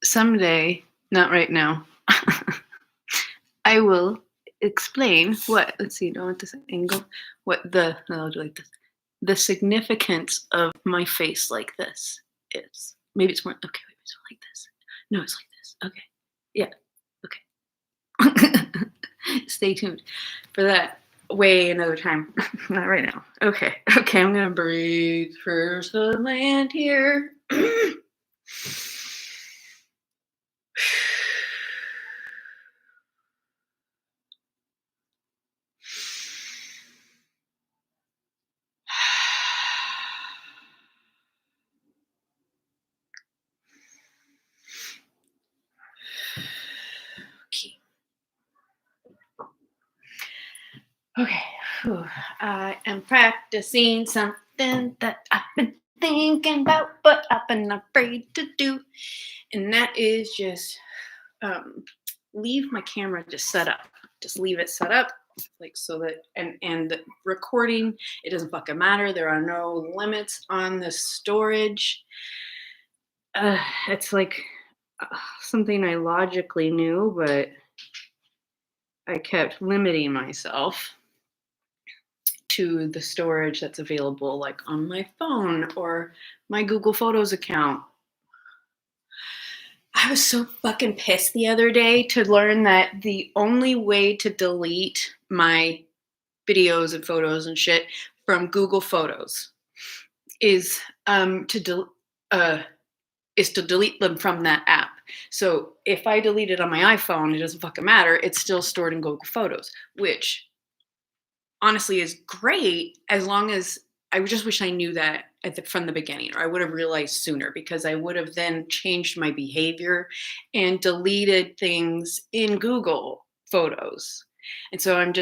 someday, not right now, I will explain what, let's see, don't want this angle, I'll do like this. The significance of my face like this is. Maybe it's more, okay, wait, it's like this. No, it's like this. Okay. Yeah. Okay. Stay tuned for that way another time. Not right now. Okay. Okay, I'm going to breathe first the land here. Okay. Whew. I am practicing something that I've been thinking about, but I've been afraid to do. And that is just leave my camera just set up. Just leave it set up. Like so that and the recording, it doesn't fucking matter. There are no limits on the storage. It's like something I logically knew, but I kept limiting myself to the storage that's available, like on my phone or my Google Photos account. I was so fucking pissed the other day to learn that the only way to delete my videos and photos and shit from Google Photos is to delete them from that app. So if I delete it on my iPhone, it doesn't fucking matter. It's still stored in Google Photos, which honestly is great, as long as I just wish I knew that from the beginning, or I would have realized sooner, because I would have then changed my behavior and deleted things in Google Photos. And so I'm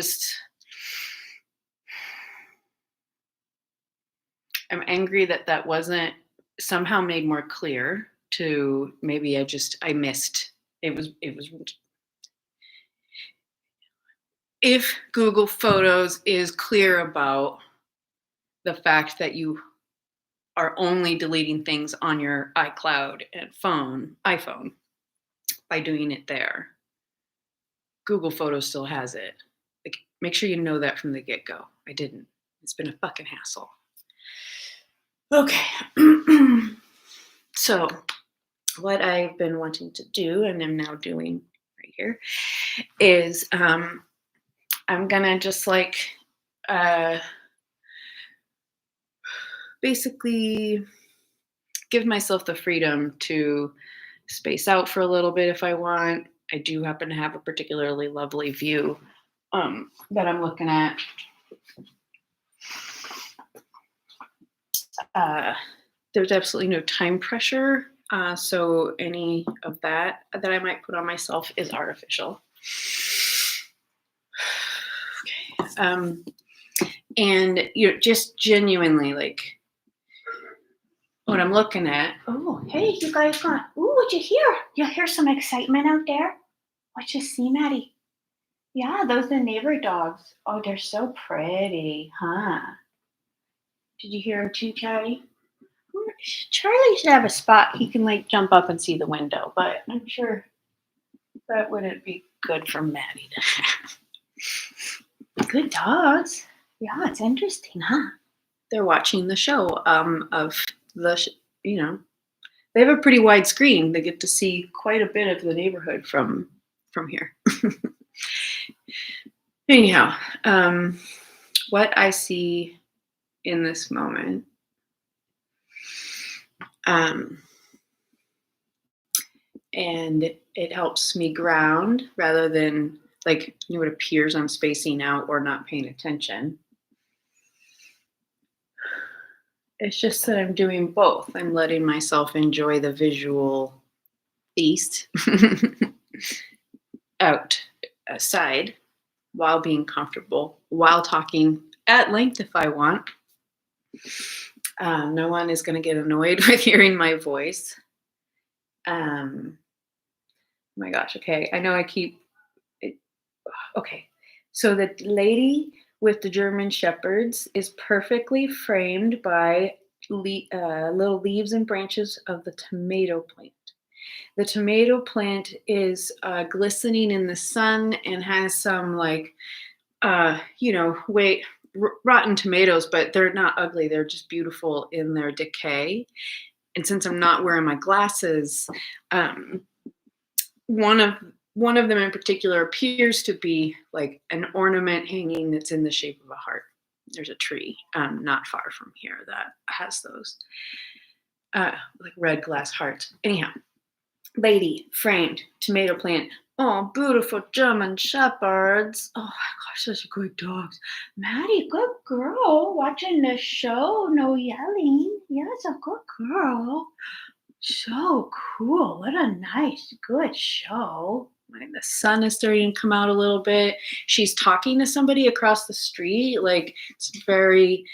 angry that wasn't somehow made more clear to maybe I missed. It was if Google Photos is clear about the fact that you are only deleting things on your iCloud and iPhone by doing it there, Google Photos still has it. Like, make sure you know that from the get-go. I didn't. It's been a fucking hassle. Okay. So what I've been wanting to do, and I'm now doing right here, is I'm gonna just basically give myself the freedom to space out for a little bit if I want. I do happen to have a particularly lovely view that I'm looking at. There's absolutely no time pressure. So any of that I might put on myself is artificial. Okay. And just genuinely, like, what I'm looking at. Oh, hey, you guys got. Ooh, what'd you hear? You hear some excitement out there? What you see, Maddie? Yeah, those are the neighbor dogs. Oh, they're so pretty, huh? Did you hear him too, Charlie? Charlie should have a spot he can jump up and see the window, but I'm sure that wouldn't be good for Maddie to have. Good dogs. Yeah, it's interesting, huh? They're watching the show of the, they have a pretty wide screen. They get to see quite a bit of the neighborhood from here. Anyhow, what I see in this moment, and it helps me ground rather than what appears I'm spacing out or not paying attention. It's just that I'm doing both. I'm letting myself enjoy the visual feast outside while being comfortable, while talking at length if I want. No one is going to get annoyed with hearing my voice. Oh my gosh. Okay. I know I keep it. Okay. So the lady with the German Shepherds is perfectly framed by little leaves and branches of the tomato plant. The tomato plant is glistening in the sun and has some like, rotten tomatoes, but they're not ugly. They're just beautiful in their decay. And since I'm not wearing my glasses, um, one of one of them in particular appears to be like an ornament hanging that's in the shape of a heart. There's a tree not far from here that has those like red glass hearts. Anyhow, lady framed tomato plant. Oh, beautiful German shepherds. Oh my gosh, such good dogs. Maddie, good girl. Watching the show, no yelling. Yes, a good girl. So cool. What a nice, good show. Like the sun is starting to come out a little bit. She's talking to somebody across the street. Like it's very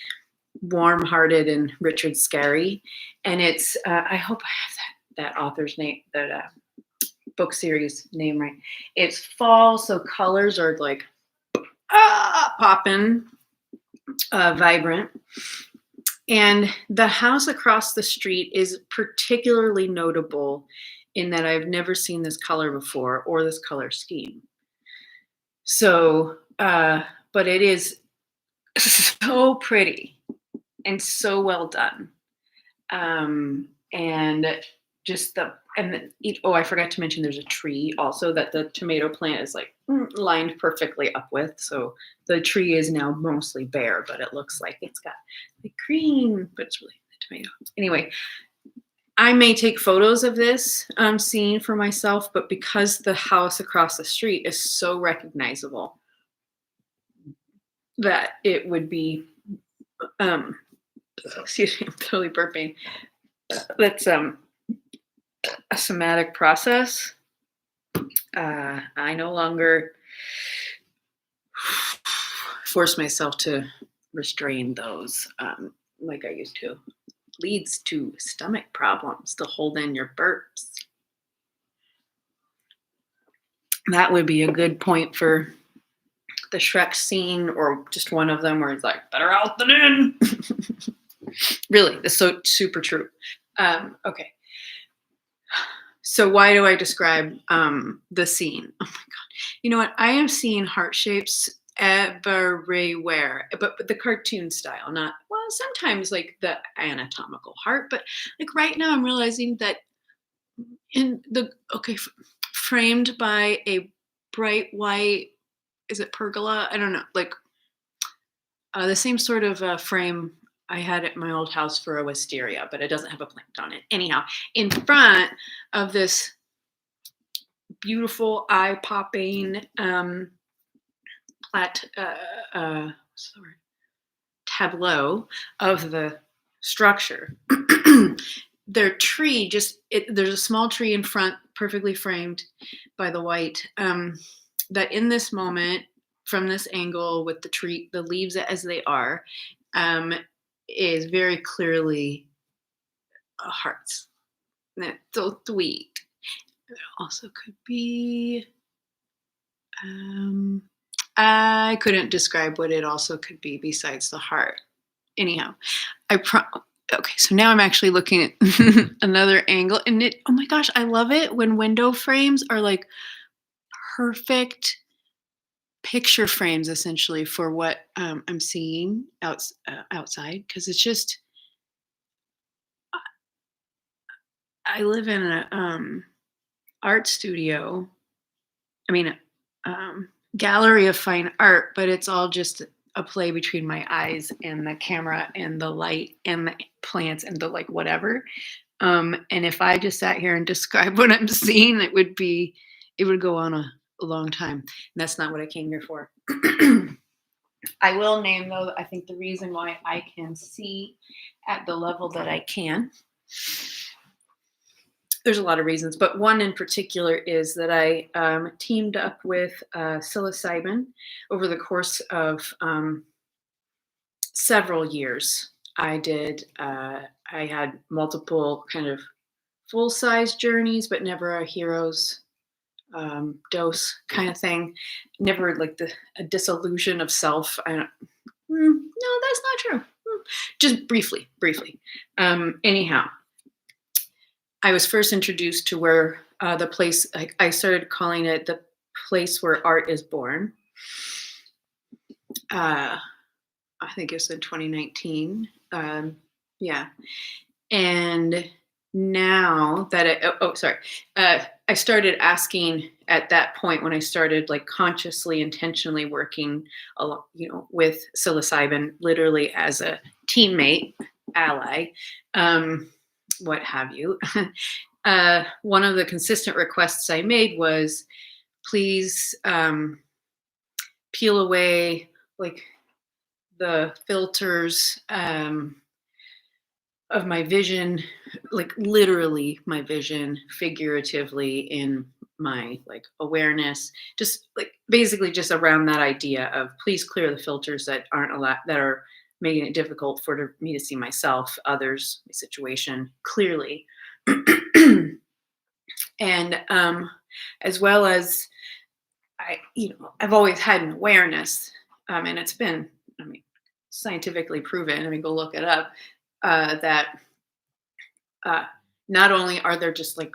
warm-hearted and Richard Scarry. And it's, I hope I have that author's name, that book series name right. It's fall, so colors are like popping, vibrant. And the house across the street is particularly notable in that I've never seen this color before or this color scheme. So, but it is so pretty and so well done. And just I forgot to mention there's a tree also that the tomato plant is like lined perfectly up with. So the tree is now mostly bare, but it looks like it's got the green, but it's really the tomato. Anyway, I may take photos of this scene for myself, but because the house across the street is so recognizable that it would be, excuse me, I'm totally burping. That's a somatic process. I no longer force myself to restrain those like I used to. Leads to stomach problems to hold in your burps. That would be a good point for the Shrek scene, or just one of them where it's like, better out than in. Really, it's so super true. Okay. So why do I describe the scene? Oh my God. You know what? I am seeing heart shapes everywhere, but the cartoon style, not, well, sometimes like the anatomical heart, but like right now I'm realizing that framed by a bright white, is it pergola? I don't know, like the same sort of frame I had at my old house for a wisteria, but it doesn't have a plant on it. Anyhow, in front of this beautiful eye-popping tableau of the structure. Their tree, there's a small tree in front, perfectly framed by the white, that in this moment, from this angle with the tree, the leaves as they are, is very clearly hearts. That's so sweet. It also could be, I couldn't describe what it also could be besides the heart. Anyhow, okay, so now I'm actually looking at another angle, and oh my gosh, I love it when window frames are like perfect picture frames essentially for what I'm seeing outside, because it's just, I live in an art studio. I mean, gallery of fine art, but it's all just a play between my eyes and the camera and the light and the plants and the like whatever. And if I just sat here and describe what I'm seeing, it would go on a long time. And that's not what I came here for. I will name, though, I think the reason why I can see at the level that I can. There's a lot of reasons, but one in particular is that I teamed up with psilocybin over the course of several years. I had multiple kind of full-size journeys, but never a hero's dose kind of thing. Never like a dissolution of self. No, that's not true. Just briefly. Anyhow. I was first introduced to where the place, I started calling it the place where art is born. I think it was in 2019. Yeah. And now that I started asking at that point when I started like consciously, intentionally working with psilocybin, literally as a teammate, ally, what have you. One of the consistent requests I made was, please peel away like the filters of my vision, like literally my vision, figuratively in my like awareness, just like basically just around that idea of please clear the filters that aren't allowed, that are making it difficult for me to see myself, others, my situation clearly. And as well as I've always had an awareness, and it's been, scientifically proven. Go look it up. That not only are there just like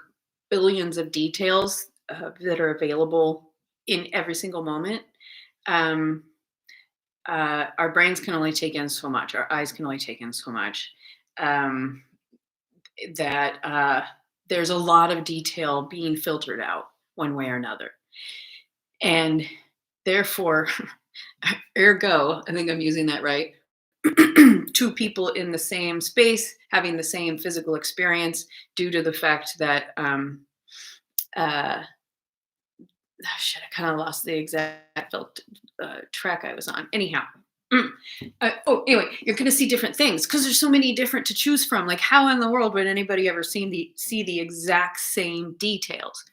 billions of details that are available in every single moment, our brains can only take in so much, our eyes can only take in so much, that there's a lot of detail being filtered out one way or another. And therefore, ergo, I think I'm using that right, two people in the same space having the same physical experience due to the fact that I kind of lost the exact track I was on. Anyhow, anyway, you're going to see different things because there's so many different to choose from. Like, how in the world would anybody ever see the exact same details?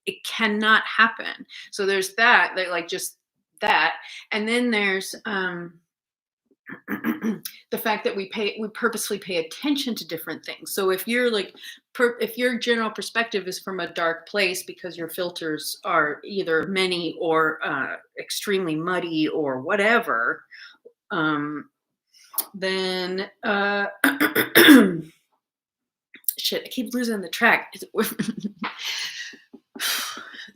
It cannot happen. So there's that, like just that, and then there's the fact that we purposely pay attention to different things. So if you're like, if your general perspective is from a dark place because your filters are either many or extremely muddy or whatever, then shit, I keep losing the track.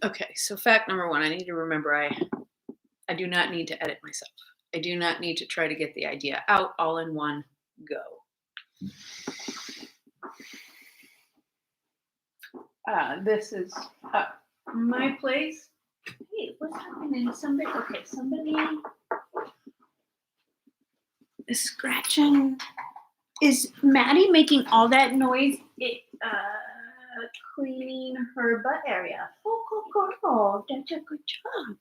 Okay, so fact number one, I need to remember I do not need to edit myself. I do not need to try to get the idea out all in one go. This is my place. Hey, what's happening? Somebody is scratching. Is Maddie making all that noise? Cleaning her butt area. Oh, that's a good job.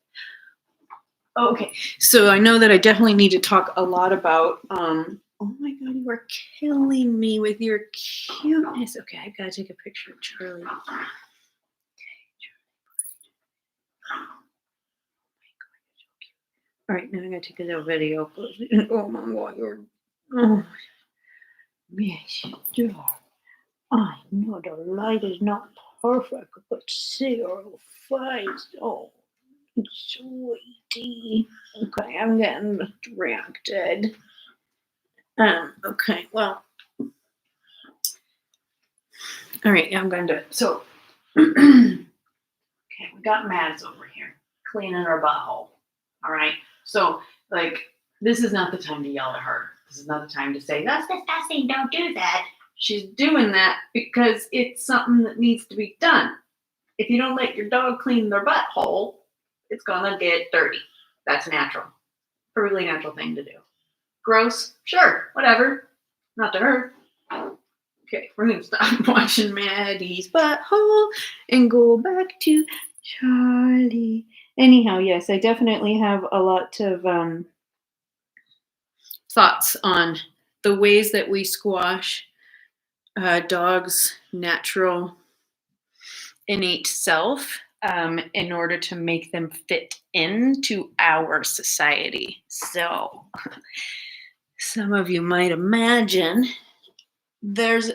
Okay, so I know that I definitely need to talk a lot about, oh my God, you are killing me with your cuteness. Okay, I've got to take a picture of Charlie. Okay, Charlie. Oh my God, you're so cute. All right, now I'm going to take a little video. Oh my God, yes, you are. I know the light is not perfect, but see your face. Oh, sweetie. Okay, I'm getting distracted. Okay, well. All right, I'm going to, so. Okay, we got Mads over here cleaning her butthole. All right, so like, this is not the time to yell at her. This is not the time to say, that's disgusting, don't do that. She's doing that because it's something that needs to be done. If you don't let your dog clean their butthole, it's gonna get dirty. That's natural. Perfectly natural thing to do. Gross? Sure, whatever. Not to her. Okay, we're gonna stop watching Maddie's butthole and go back to Charlie. Anyhow, yes, I definitely have a lot of thoughts on the ways that we squash dogs' natural innate self in order to make them fit into our society. So some of you might imagine there's,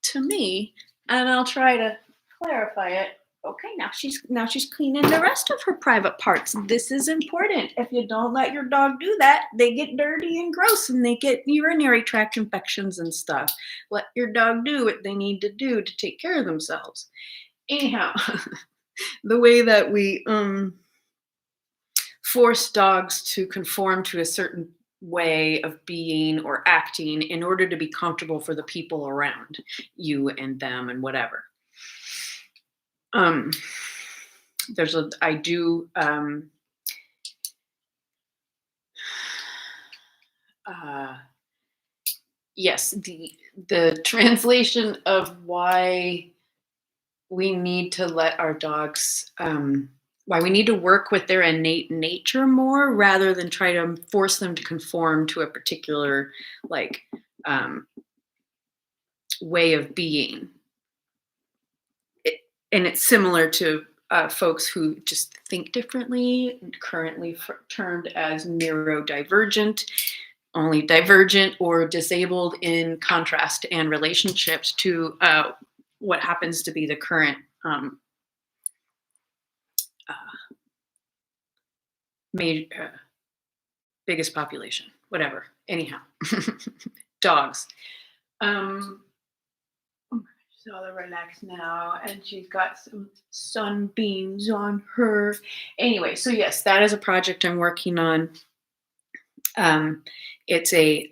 to me, and I'll try to clarify it Okay, now she's cleaning the rest of her private parts. This is important. If you don't let your dog do that, they get dirty and gross and they get urinary tract infections and stuff. Let your dog do what they need to do to take care of themselves. Anyhow, the way that we force dogs to conform to a certain way of being or acting in order to be comfortable for the people around you and them and whatever. I do yes, the translation of why we need to let our dogs why we need to work with their innate nature more rather than try to force them to conform to a particular like way of being. And it's similar to folks who just think differently, currently termed as neurodivergent, only divergent or disabled in contrast and relationships to what happens to be the current biggest population, whatever. Anyhow, dogs. She's all relaxed now, and she's got some sunbeams on her. Anyway, so yes, that is a project I'm working on. It's a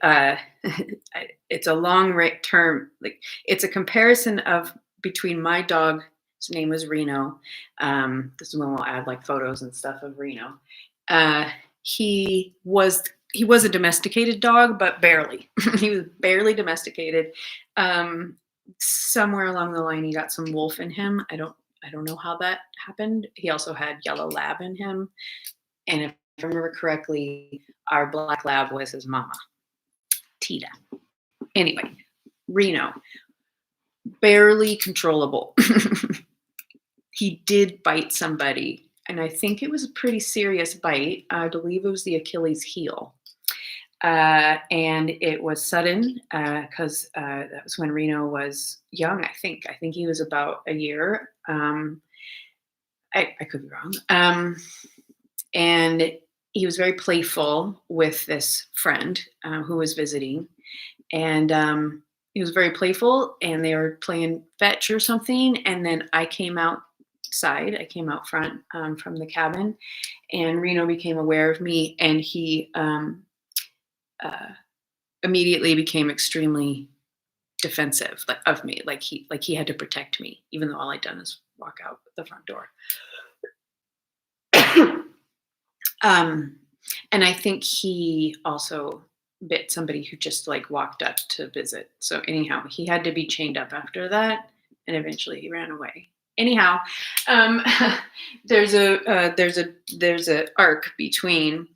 it's a long term, like it's a comparison of between my dog. His name was Reno. This is when we'll add like photos and stuff of Reno. He was a domesticated dog, but barely. He was barely domesticated. Somewhere along the line, he got some wolf in him. I don't know how that happened. He also had yellow lab in him, and if I remember correctly, our black lab was his mama, Tita. Anyway, Reno, barely controllable. He did bite somebody, and I think it was a pretty serious bite. I believe it was the Achilles heel. And it was sudden because that was when Reno was young, I think. I think he was about a year. I could be wrong. And he was very playful with this friend who was visiting. And he was very playful, and they were playing fetch or something. And then I came outside. I came out front from the cabin, and Reno became aware of me, and he immediately became extremely defensive of me. Like he had to protect me, even though all I'd done is walk out the front door. And I think he also bit somebody who just like walked up to visit. So anyhow, he had to be chained up after that, and eventually he ran away. Anyhow, there's a arc between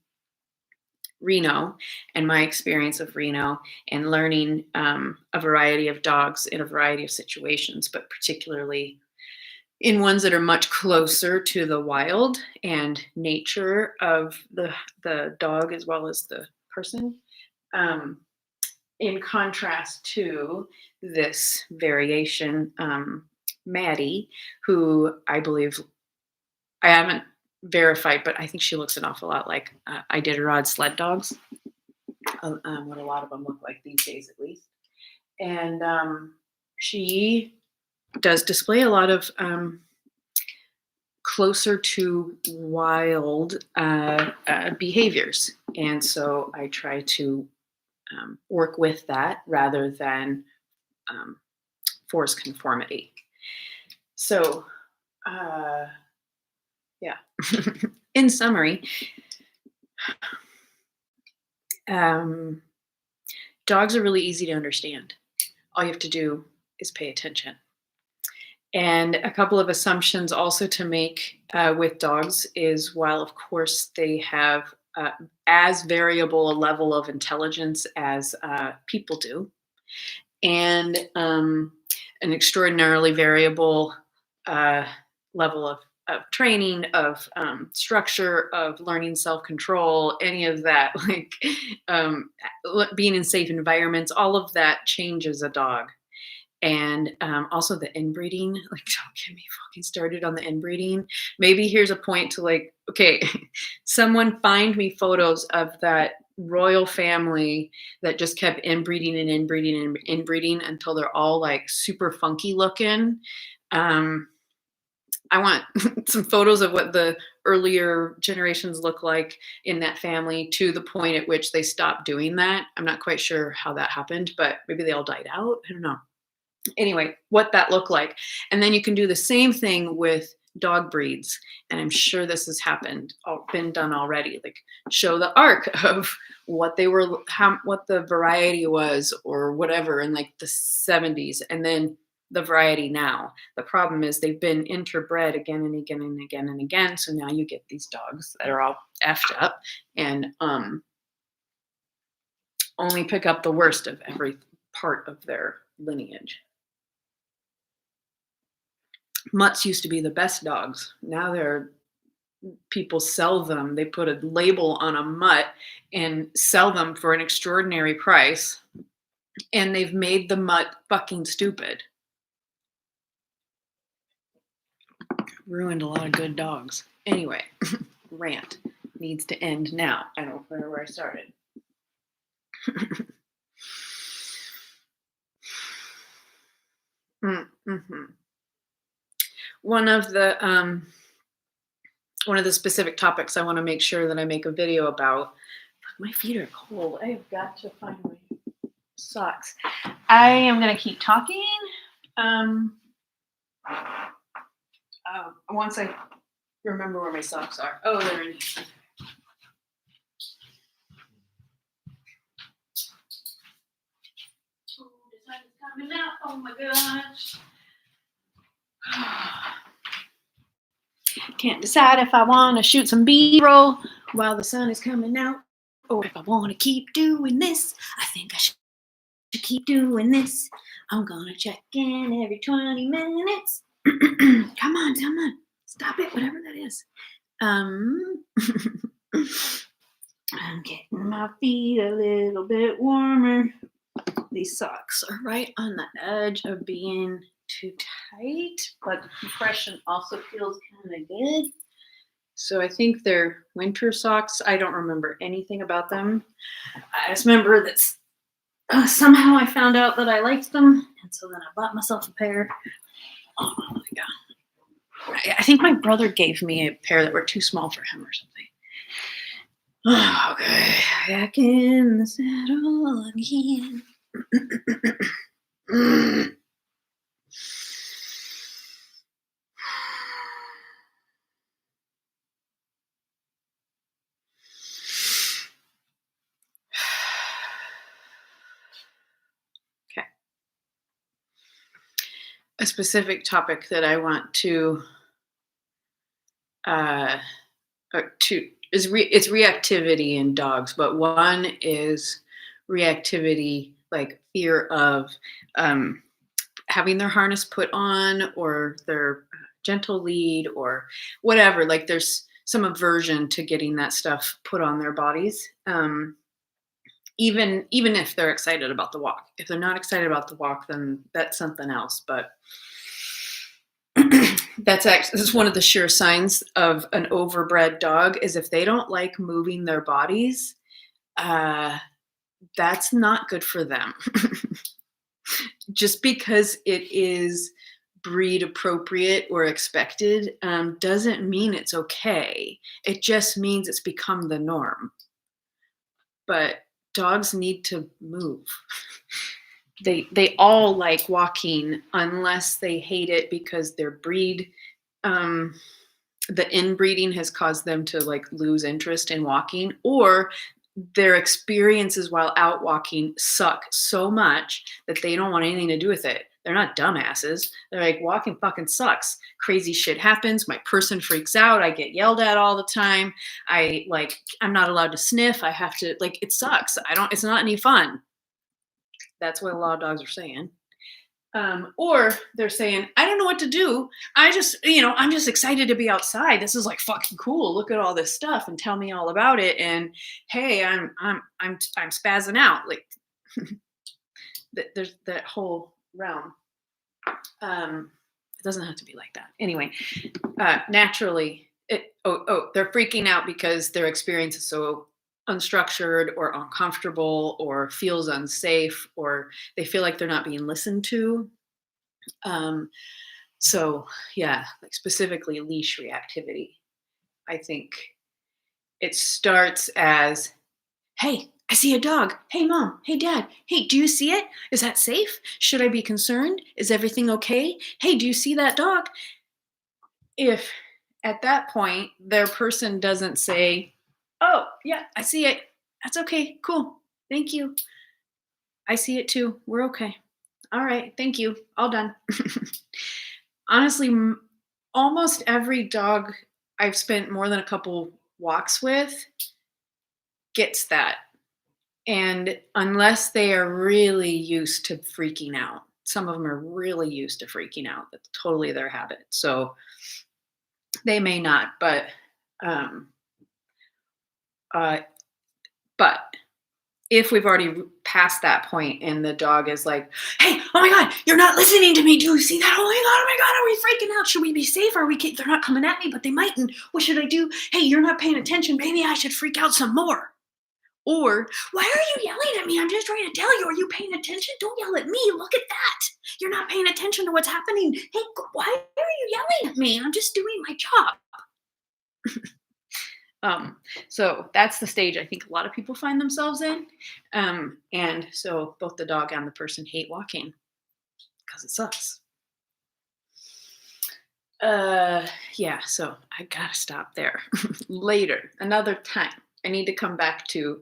Reno and my experience of Reno and learning a variety of dogs in a variety of situations, but particularly in ones that are much closer to the wild and nature of the dog as well as the person, in contrast to this variation, Maddie, who I believe, I haven't verified, but I think she looks an awful lot like Iditarod sled dogs, what a lot of them look like these days at least. And she does display a lot of closer to wild behaviors. And so I try to work with that rather than force conformity. So, yeah. In summary, dogs are really easy to understand. All you have to do is pay attention. And a couple of assumptions also to make with dogs is, while of course they have as variable a level of intelligence as people do, and an extraordinarily variable level of training, of structure, of learning self-control, any of that, like being in safe environments, all of that changes a dog. And also the inbreeding, like, don't get me fucking started on the inbreeding. Maybe here's a point to like, okay, someone find me photos of that royal family that just kept inbreeding and inbreeding and inbreeding until they're all like super funky looking. I want some photos of what the earlier generations look like in that family to the point at which they stopped doing that. I'm not quite sure how that happened, but maybe they all died out. I don't know. Anyway, what that looked like. And then you can do the same thing with dog breeds. And I'm sure this has been done already. Like show the arc of what they were, what the variety was or whatever in like the 70s. And then the variety now. The problem is they've been interbred again and again and again and again. So now you get these dogs that are all effed up and only pick up the worst of every part of their lineage. Mutts used to be the best dogs. Now people sell them. They put a label on a mutt and sell them for an extraordinary price. And they've made the mutt fucking stupid. Ruined a lot of good dogs. Anyway, rant needs to end now. I don't remember where I started. Mm-hmm. One of the specific topics I want to make sure that I make a video about. My feet are cold. I have got to find my socks. I am going to keep talking. Once I remember where my socks are. Oh, they're in here. Oh, the sun is coming out. Oh my gosh. Can't decide if I want to shoot some B-roll while the sun is coming out or if I want to keep doing this. I think I should keep doing this. I'm going to check in every 20 minutes. Come on. Stop it, whatever that is. I'm getting my feet a little bit warmer. These socks are right on the edge of being too tight, but the compression also feels kind of good. So I think they're winter socks. I don't remember anything about them. I just remember that somehow I found out that I liked them, and so then I bought myself a pair. Oh my God. I think my brother gave me a pair that were too small for him or something. Oh, okay, back in the saddle again. Okay. A specific topic that I want to it's reactivity in dogs, but one is reactivity like fear of having their harness put on or their gentle lead or whatever. Like there's some aversion to getting that stuff put on their bodies. Even if they're excited about the walk. If they're not excited about the walk, then that's something else. But this is one of the sure signs of an overbred dog is if they don't like moving their bodies, that's not good for them. Just because it is breed appropriate or expected doesn't mean it's okay. It just means it's become the norm. But dogs need to move. They all like walking unless they hate it because their breed, the inbreeding has caused them to like lose interest in walking, or their experiences while out walking suck so much that they don't want anything to do with it. They're not dumbasses. They're like, walking fucking sucks. Crazy shit happens. My person freaks out. I get yelled at all the time. I'm not allowed to sniff. I have to, like, it sucks. It's not any fun. That's what a lot of dogs are saying. Or they're saying, I don't know what to do. I'm just excited to be outside. This is like fucking cool. Look at all this stuff and tell me all about it. And hey, I'm spazzing out. Like there's that whole realm. It doesn't have to be like that. Anyway, naturally, they're freaking out because their experience is so unstructured or uncomfortable or feels unsafe, or they feel like they're not being listened to. So yeah, like specifically leash reactivity. I think it starts as, hey, I see a dog. Hey, mom. Hey, dad. Hey, do you see it? Is that safe? Should I be concerned? Is everything okay? Hey, do you see that dog? If at that point their person doesn't say, oh, yeah, I see it. That's okay. Cool. Thank you. I see it too. We're okay. All right. Thank you. All done. Honestly, almost every dog I've spent more than a couple walks with gets that. And unless they are really used to freaking out, some of them are really used to freaking out. That's totally their habit. So they may not, but but if we've already passed that point and the dog is like, hey, oh my God, you're not listening to me. Do you see that? Oh my God, are we freaking out? Should we be safe? They're not coming at me, but they mightn't. What should I do? Hey, you're not paying attention. Maybe I should freak out some more. Or, why are you yelling at me? I'm just trying to tell you. Are you paying attention? Don't yell at me. Look at that. You're not paying attention to what's happening. Hey, why are you yelling at me? I'm just doing my job. So that's the stage I think a lot of people find themselves in. And so both the dog and the person hate walking because it sucks. Yeah, so I gotta stop there. Later, another time, I need to come back to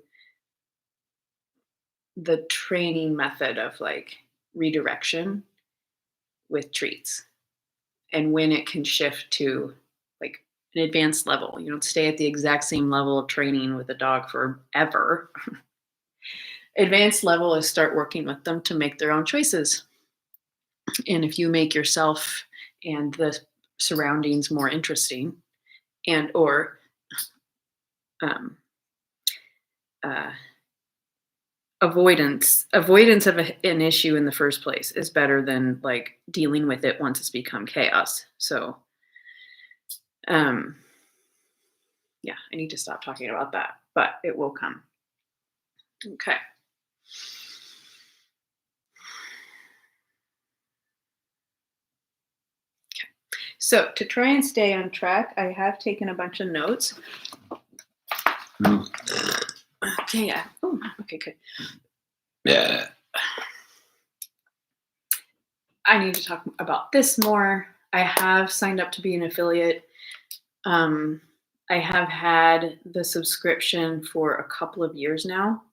the training method of like redirection with treats and when it can shift to like an advanced level. You don't stay at the exact same level of training with a dog forever. Advanced level is start working with them to make their own choices. And if you make yourself and the surroundings more interesting and or avoidance of an issue in the first place is better than like dealing with it once it's become chaos. So yeah, I need to stop talking about that, but it will come. Okay. So to try and stay on track, I have taken a bunch of notes. Okay, yeah. Oh, okay, good. Yeah. I need to talk about this more. I have signed up to be an affiliate. I have had the subscription for a couple of years now.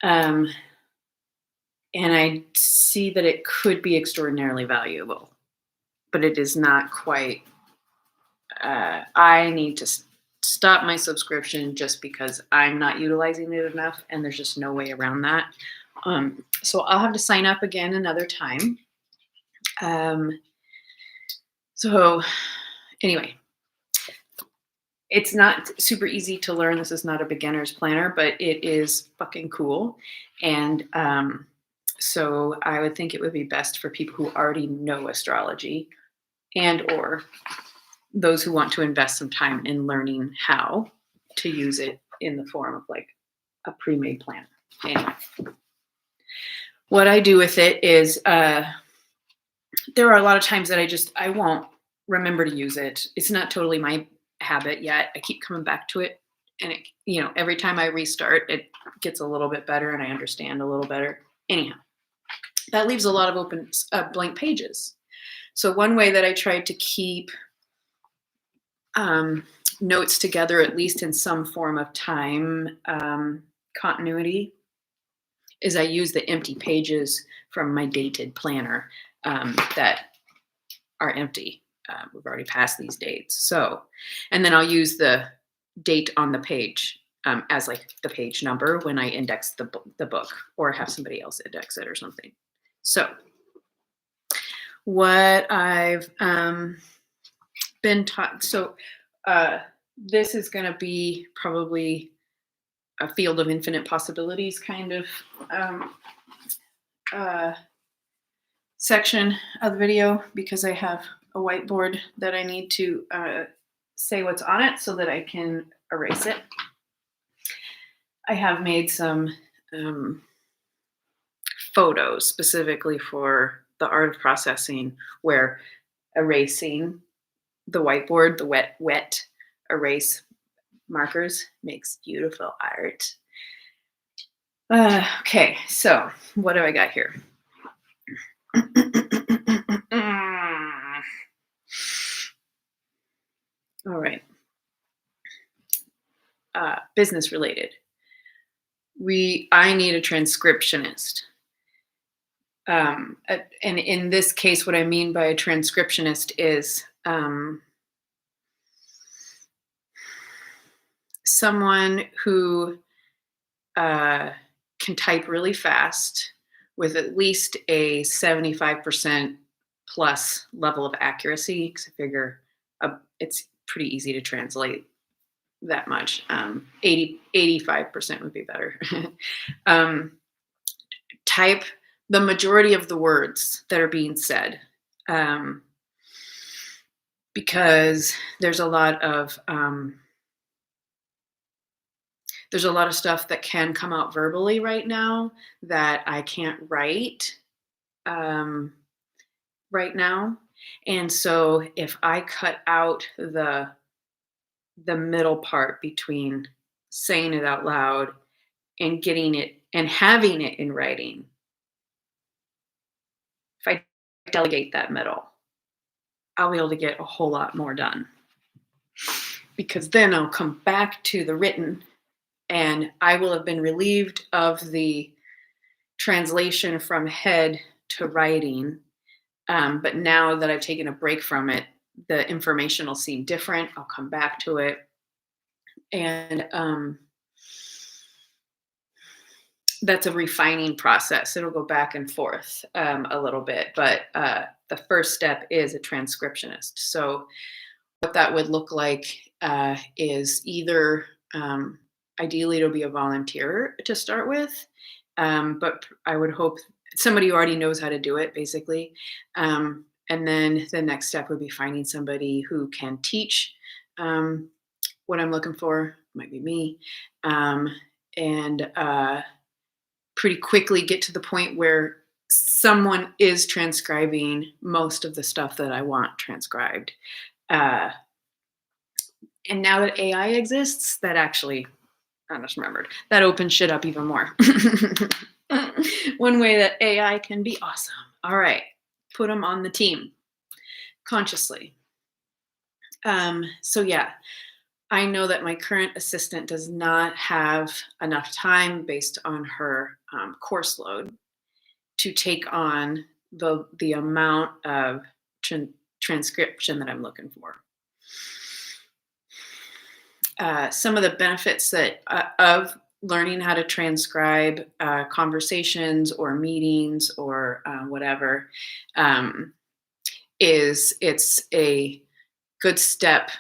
And I see that it could be extraordinarily valuable, but it is not quite. I need to stop my subscription just because I'm not utilizing it enough, and there's just no way around that. So I'll have to sign up again another time. So anyway, it's not super easy to learn. This is not a beginner's planner, but it is fucking cool. And so I would think it would be best for people who already know astrology and or those who want to invest some time in learning how to use it in the form of like a pre-made planner. Anyway, what I do with it is there are a lot of times that I won't remember to use it. It's not totally my habit yet. I keep coming back to it, and it, every time I restart, it gets a little bit better, and I understand a little better. Anyhow, that leaves a lot of open blank pages. So one way that I tried to keep notes together, at least in some form of time continuity, is I use the empty pages from my dated planner that are empty. We've already passed these dates. So, and then I'll use the date on the page as like the page number when I index the book or have somebody else index it or something. So what I've been taught, so this is going to be probably a field of infinite possibilities kind of section of the video because I have a whiteboard that I need to say what's on it so that I can erase it. I have made some photos specifically for the art of processing where erasing the whiteboard, the wet erase markers makes beautiful art. Okay, so what do I got here? All right. Business related. I need a transcriptionist. And in this case, what I mean by a transcriptionist is someone who can type really fast with at least a 75% plus level of accuracy, because I figure it's pretty easy to translate that much. 85% would be better. Type the majority of the words that are being said, because there's a lot of stuff that can come out verbally right now that I can't write right now. And so if I cut out the middle part between saying it out loud and getting it and having it in writing, if I delegate that middle, I'll be able to get a whole lot more done. Because then I'll come back to the written and I will have been relieved of the translation from head to writing. But now that I've taken a break from it, the information will seem different. I'll come back to it. And that's a refining process. It'll go back and forth a little bit. But the first step is a transcriptionist. So what that would look like is either ideally it'll be a volunteer to start with, but I would hope somebody who already knows how to do it, basically. And then the next step would be finding somebody who can teach what I'm looking for, might be me, and pretty quickly get to the point where someone is transcribing most of the stuff that I want transcribed. And now that AI exists, that actually, I just remembered, that opens shit up even more. One way that AI can be awesome. All right, put them on the team consciously. So yeah, I know that my current assistant does not have enough time based on her course load to take on the amount of transcription that I'm looking for. Some of the benefits that of learning how to transcribe conversations or meetings or whatever is it's a good step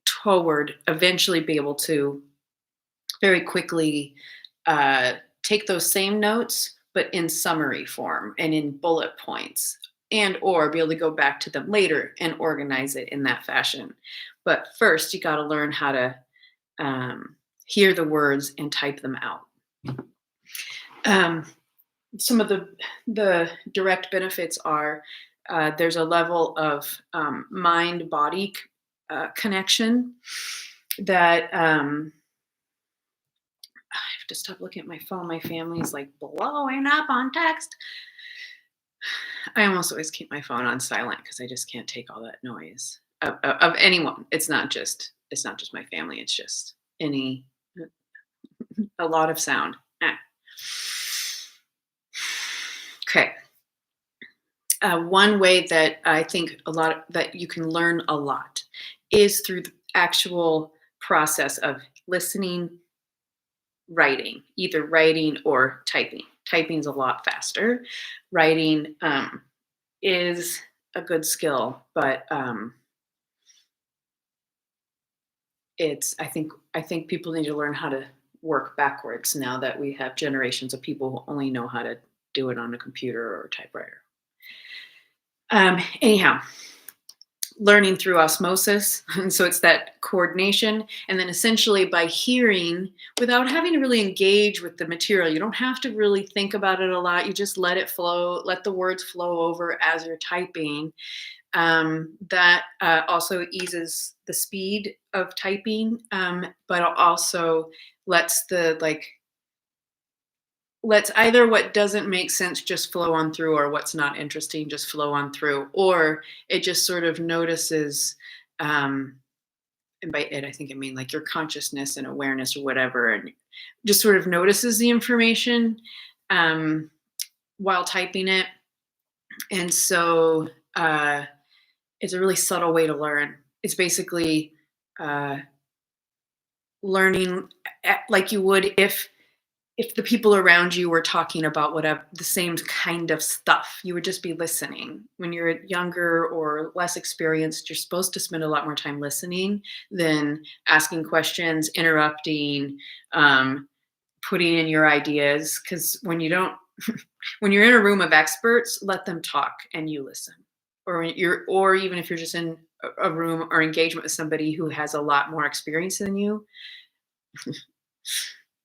toward eventually be able to very quickly take those same notes, but in summary form and in bullet points, and or be able to go back to them later and organize it in that fashion. But first, you got to learn how to hear the words and type them out. Some of the direct benefits are there's a level of mind-body connection that I have to stop looking at my phone. My family's like blowing up on text. I almost always keep my phone on silent because I just can't take all that noise of anyone. It's not just my family. It's just a lot of sound. Okay. One way that I think that you can learn a lot is through the actual process of listening, writing, either writing or typing. Typing's a lot faster. Writing is a good skill, but I think people need to learn how to work backwards now that we have generations of people who only know how to do it on a computer or a typewriter. Anyhow, learning through osmosis. And so it's that coordination. And then essentially by hearing without having to really engage with the material, you don't have to really think about it a lot. You just let it flow, let the words flow over as you're typing. That also eases the speed of typing, but also lets lets either what doesn't make sense just flow on through, or what's not interesting just flow on through, or it just sort of notices, um, and by it I think I mean like your consciousness and awareness or whatever, and just sort of notices the information um, while typing it. And so it's a really subtle way to learn. It's basically uh, learning like you would if the people around you were talking about whatever the same kind of stuff. You would just be listening. When you're younger or less experienced, you're supposed to spend a lot more time listening than asking questions, interrupting, um, putting in your ideas. Because when you don't, when you're in a room of experts, let them talk and you listen. Or when you're, or even if you're just in a room or engagement with somebody who has a lot more experience than you,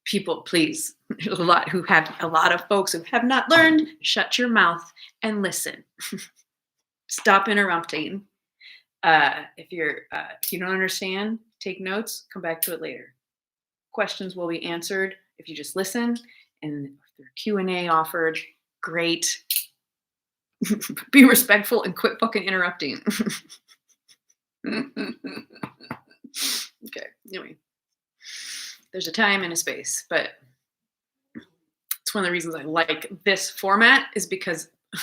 people, please, there's a lot of folks who have not learned. Shut your mouth and listen. Stop interrupting. If you don't understand, take notes. Come back to it later. Questions will be answered if you just listen, and if there's Q&A offered, great. Be respectful and quit fucking interrupting. Okay. Anyway, there's a time and a space, but it's one of the reasons I like this format is because I'm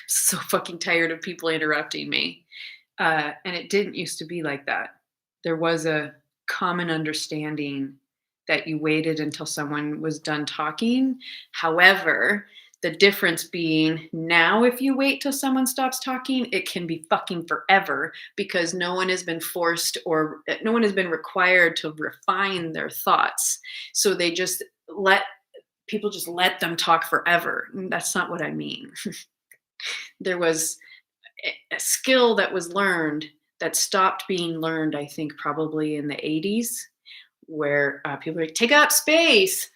so fucking tired of people interrupting me. And it didn't used to be like that. There was a common understanding that you waited until someone was done talking. However, the difference being now, if you wait till someone stops talking, it can be fucking forever because no one has been forced or no one has been required to refine their thoughts. So they just let people just let them talk forever. That's not what I mean. There was a skill that was learned that stopped being learned, I think, probably in the 80s, where people are like, take up space.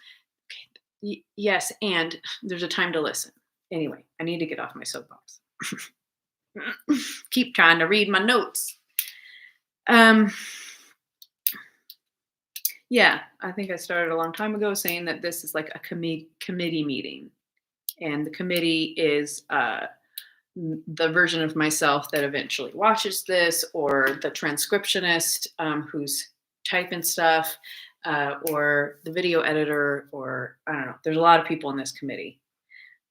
Yes, and there's a time to listen. Anyway, I need to get off my soapbox. Keep trying to read my notes. Yeah, I think I started a long time ago saying that this is like a committee meeting. And the committee is the version of myself that eventually watches this, or the transcriptionist who's typing stuff, or the video editor, or I don't know. There's a lot of people in this committee.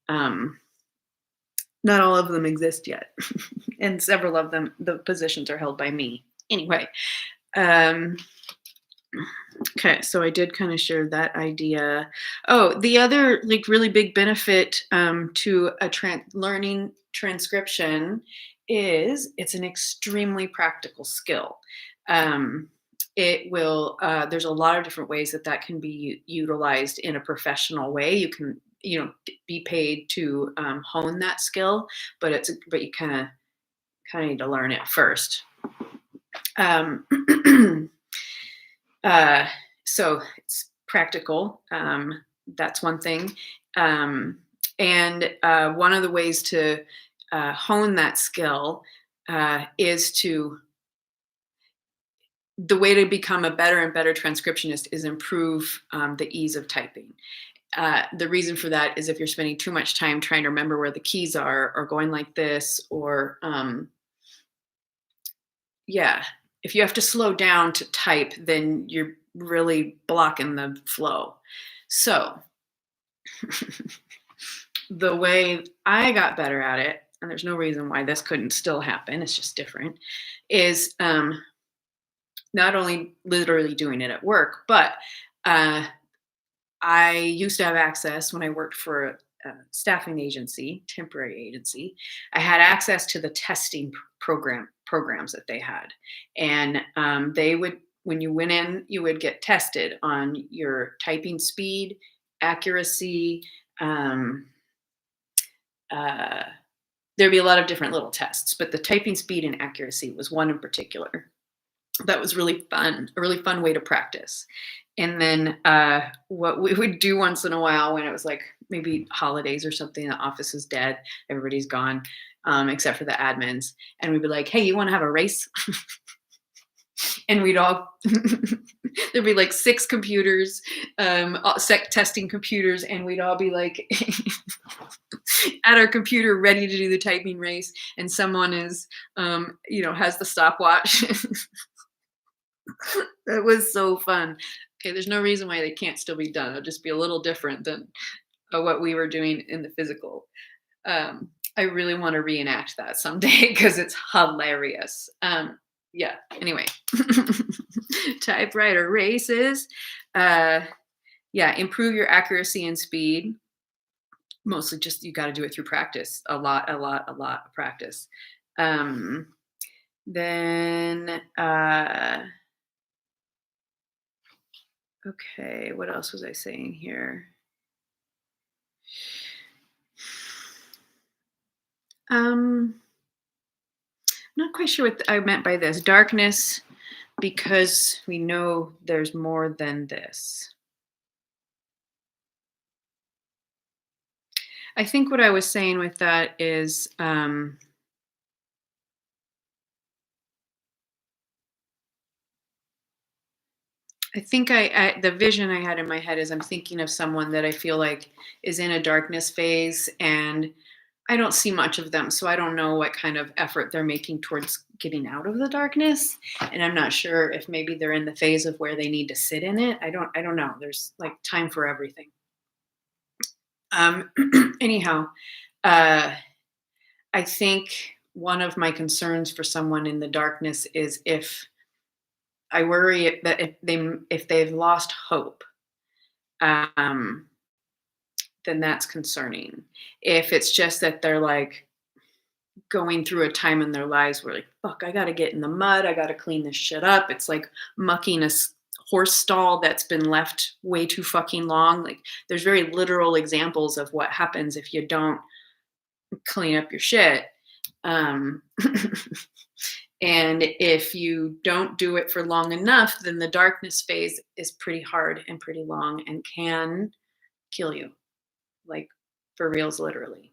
Not all of them exist yet, and several of them, the positions are held by me. Anyway, okay, so I did kind of share that idea. Oh, the other like really big benefit to a learning transcription is it's an extremely practical skill. It will. There's a lot of different ways that can be utilized in a professional way. You can, be paid to hone that skill, but you kind of need to learn it first. So it's practical. That's one thing. And one of the ways to hone that skill is the way to become a better and better transcriptionist is improve the ease of typing. The reason for that is if you're spending too much time trying to remember where the keys are, or going like this, or if you have to slow down to type, then you're really blocking the flow. So the way I got better at it, and there's no reason why this couldn't still happen, it's just different, is not only literally doing it at work, but I used to have access when I worked for a staffing agency, temporary agency. I had access to the testing programs that they had, and they would, when you went in, you would get tested on your typing speed, accuracy, there'd be a lot of different little tests, but the typing speed and accuracy was one in particular. That was really fun, a really fun way to practice. And then what we would do once in a while when it was like maybe holidays or something, the office is dead, everybody's gone, except for the admins. And we'd be like, hey, you want to have a race? And we'd all, there'd be like 6 computers, testing computers, and we'd all be like at our computer ready to do the typing race. And someone is, has the stopwatch. That was so fun. Okay, there's no reason why they can't still be done. It'll just be a little different than what we were doing in the physical. I really want to reenact that someday because it's hilarious. Yeah, anyway. Typewriter races. Improve your accuracy and speed. Mostly just you got to do it through practice. A lot of practice. Okay, what else was I saying here? I'm not quite sure what I meant by this. Darkness, because we know there's more than this. I think what I was saying with that is I think the vision I had in my head is I'm thinking of someone that I feel like is in a darkness phase, and I don't see much of them, so I don't know what kind of effort they're making towards getting out of the darkness, and I'm not sure if maybe they're in the phase of where they need to sit in it. I don't know. There's like time for everything. Anyhow, I think one of my concerns for someone in the darkness is if I worry that if they've lost hope, then that's concerning. If it's just that they're like going through a time in their lives where like, fuck, I got to get in the mud. I got to clean this shit up. It's like mucking a horse stall that's been left way too fucking long. Like there's very literal examples of what happens if you don't clean up your shit. And if you don't do it for long enough, then the darkness phase is pretty hard and pretty long and can kill you, like for reals, literally.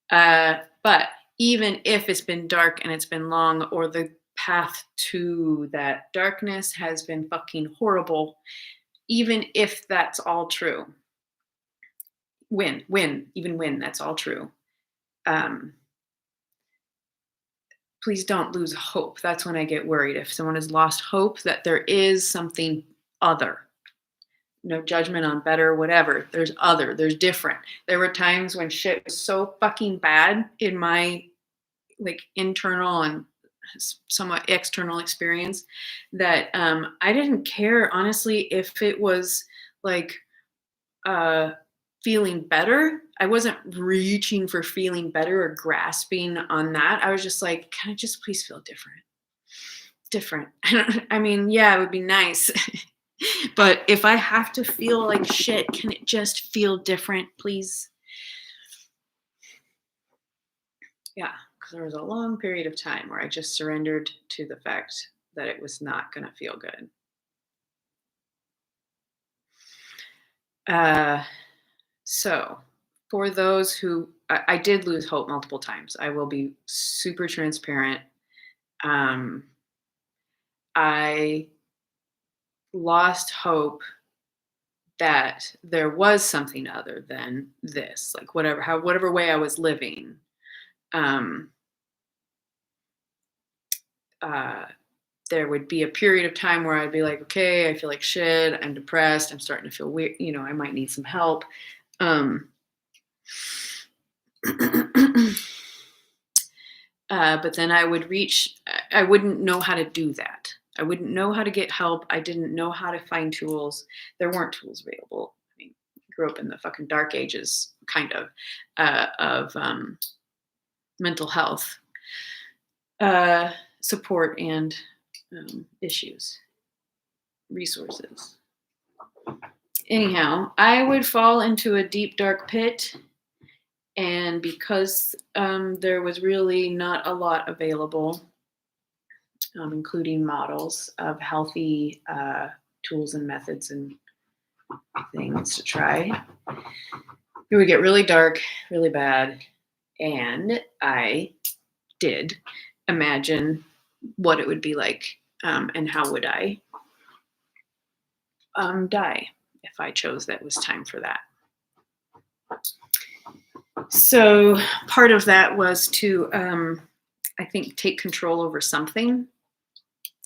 But even if it's been dark and it's been long, or the path to that darkness has been fucking horrible, even if that's all true, even when that's all true, please don't lose hope. That's when I get worried. If someone has lost hope that there is something other, no judgment on better, whatever. There's different. There were times when shit was so fucking bad in my like internal and somewhat external experience that I didn't care, honestly, if it was like feeling better. I wasn't reaching for feeling better or grasping on that. I was just like, can I just please feel different? I mean, yeah, it would be nice. But if I have to feel like shit, can it just feel different, please? Yeah, because there was a long period of time where I just surrendered to the fact that it was not going to feel good. So for those who, I did lose hope multiple times. I will be super transparent. I lost hope that there was something other than this, like whatever way I was living. There would be a period of time where I'd be like, okay, I feel like shit. I'm depressed. I'm starting to feel weird. I might need some help. But then I wouldn't know how to do that. I wouldn't know how to get help. I didn't know how to find tools. There weren't tools available. I mean, I grew up in the fucking dark ages, kind of mental health support and issues, resources. Anyhow, I would fall into a deep, dark pit And because there was really not a lot available, including models of healthy tools and methods and things to try, it would get really dark, really bad. And I did imagine what it would be like, and how would I die if I chose that it was time for that. So part of that was to, I think, take control over something.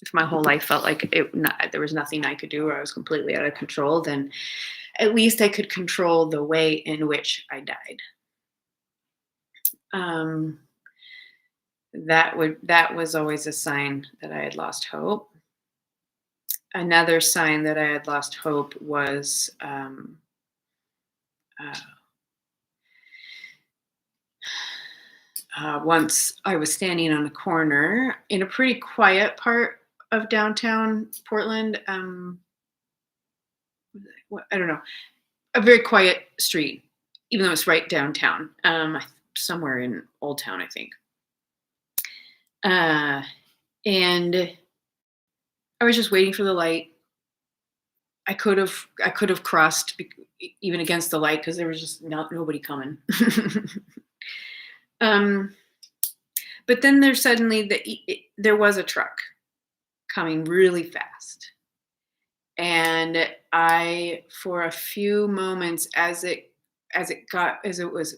If my whole life felt like there was nothing I could do, or I was completely out of control, then at least I could control the way in which I died. That was always a sign that I had lost hope. Another sign that I had lost hope was once I was standing on a corner in a pretty quiet part of downtown Portland. I don't know, a very quiet street, even though it's right downtown, somewhere in Old Town, I think. And I was just waiting for the light. I could have crossed even against the light because there was just nobody coming. But then there was a truck coming really fast, and I, for a few moments, as it was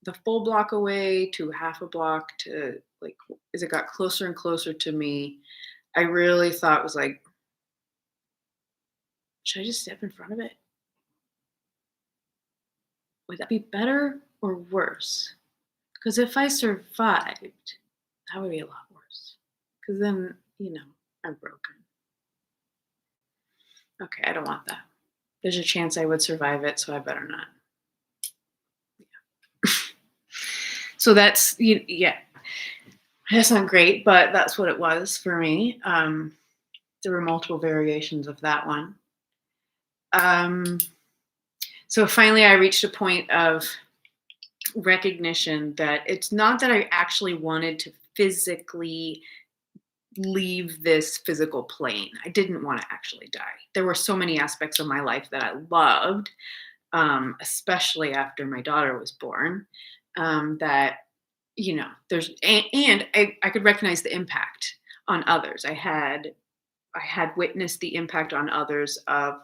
the full block away to half a block to, like, as it got closer and closer to me, I really thought, was like, should I just step in front of it? Would that be better or worse? Because if I survived, that would be a lot worse. Because then, I'm broken. Okay, I don't want that. There's a chance I would survive it, so I better not. Yeah. So that's, yeah. That's not great, but that's what it was for me. There were multiple variations of that one. So finally I reached a point of recognition that it's not that I actually wanted to physically leave this physical plane. I didn't want to actually die. There were so many aspects of my life that I loved, especially after my daughter was born, that, and I could recognize the impact on others. I had witnessed the impact on others of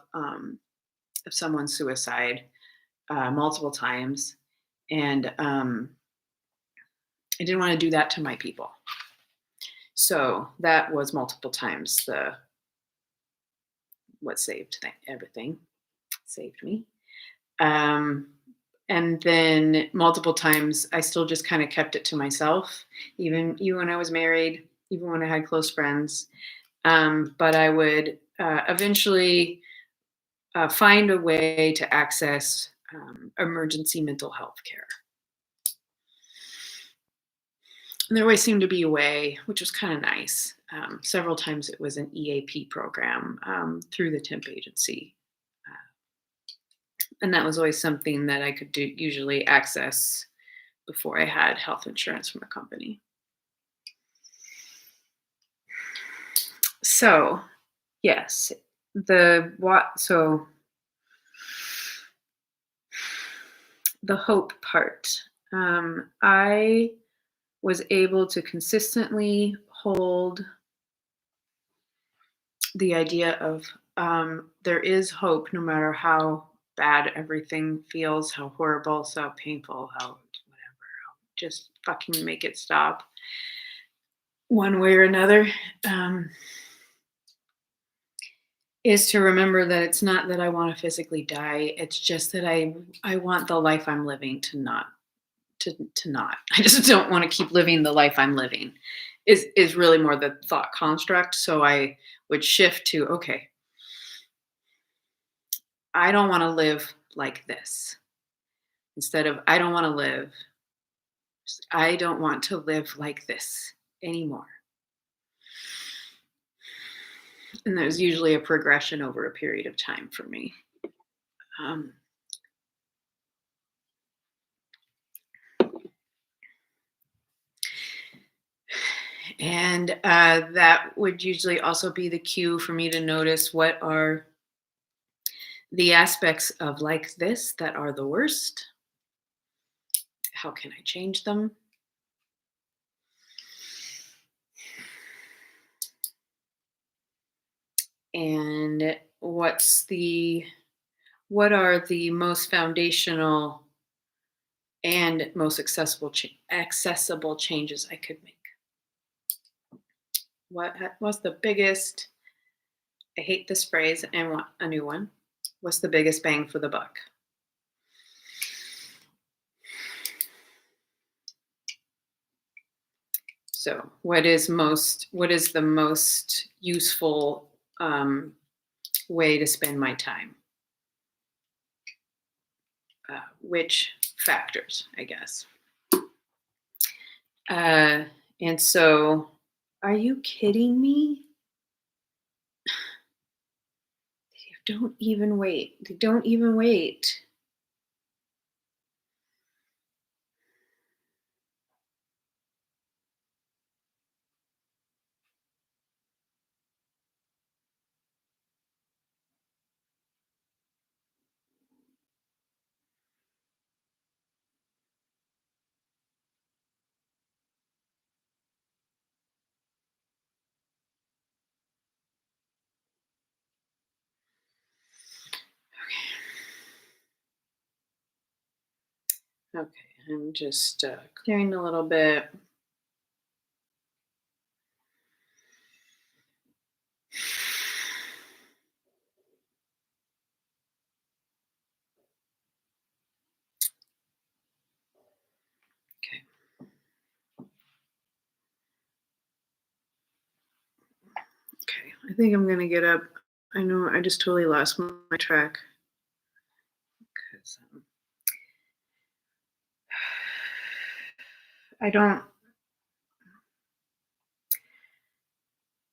someone's suicide multiple times. And I didn't want to do that to my people. So that was multiple times what saved everything, saved me. And then multiple times I still just kind of kept it to myself, even when I was married, even when I had close friends. But I would eventually find a way to access emergency mental health care. And there always seemed to be a way, which was kind of nice. Several times it was an EAP program through the temp agency. And that was always something that I could usually access before I had health insurance from a company. So, yes, the hope part. I was able to consistently hold the idea of there is hope no matter how bad everything feels, how horrible, how painful, how whatever. Just fucking make it stop one way or another. Is to remember that it's not that I want to physically die. It's just that I want the life I'm living to not. I just don't want to keep living the life I'm living. Is really more the thought construct. So I would shift to, okay, I don't want to live like this. Instead of I don't want to live like this anymore. And there's usually a progression over a period of time for me. And that would usually also be the cue for me to notice what are the aspects of like this that are the worst. How can I change them? And what are the most foundational and most accessible changes I could make? What's the biggest? I hate this phrase and want a new one. What's the biggest bang for the buck? So, what is the most useful way to spend my time? Which factors, I guess. And so, are you kidding me? They don't even wait. They don't even wait. Okay, I'm just clearing a little bit. Okay. Okay, I think I'm gonna get up. I know I just totally lost my track. 'Cause,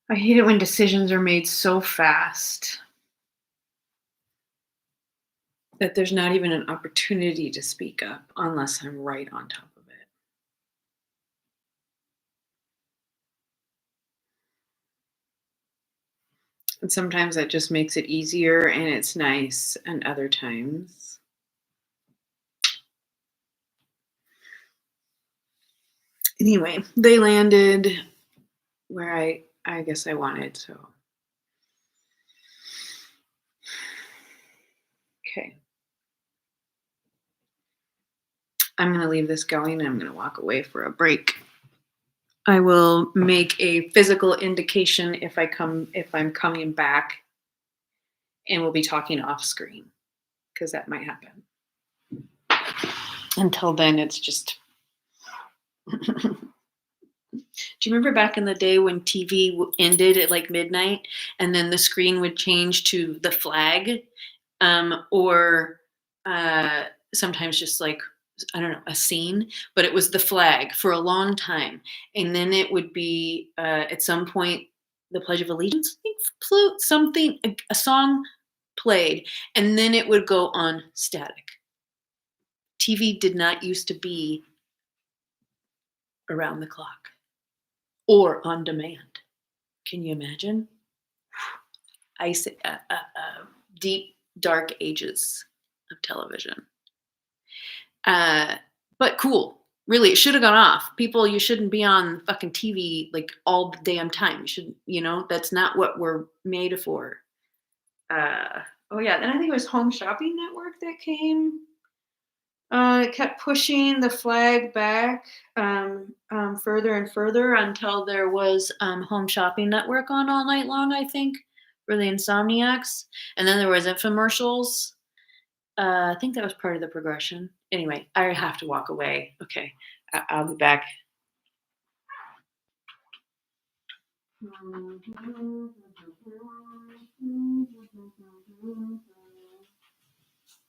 I hate it when decisions are made so fast that there's not even an opportunity to speak up unless I'm right on top of it. And sometimes that just makes it easier and it's nice, and other times. Anyway, they landed where I guess I wanted, so. Okay. I'm going to leave this going and I'm going to walk away for a break. I will make a physical indication if I'm coming back, and we'll be talking off screen because that might happen. Until then, it's just. Do you remember back in the day when TV ended at like midnight and then the screen would change to the flag, or sometimes just like, I don't know, a scene, but it was the flag for a long time. And then it would be at some point the Pledge of Allegiance, I think, something, a song played, and then it would go on static. TV did not used to be around the clock or on demand. Can you imagine? Deep, dark ages of television. But cool. Really, it should have gone off. People, you shouldn't be on fucking TV like all the damn time. You should, that's not what we're made for. Oh yeah, then I think it was Home Shopping Network that came. It kept pushing the flag back further and further until there was Home Shopping Network on all night long, I think, for the insomniacs. And then there was infomercials. I think that was part of the progression. Anyway, I have to walk away. Okay, I'll be back.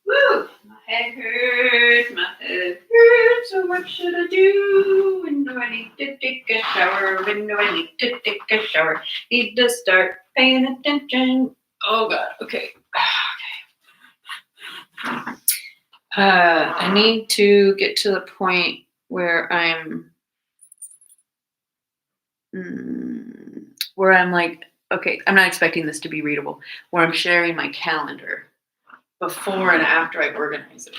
Woo! My head hurts. So what should I do? When do I need to take a shower? When do I need to take a shower? Need to start paying attention. Oh God. Okay. I need to get to the point where I'm where I'm like, okay, I'm not expecting this to be readable, where I'm sharing my calendar before and after I organize it.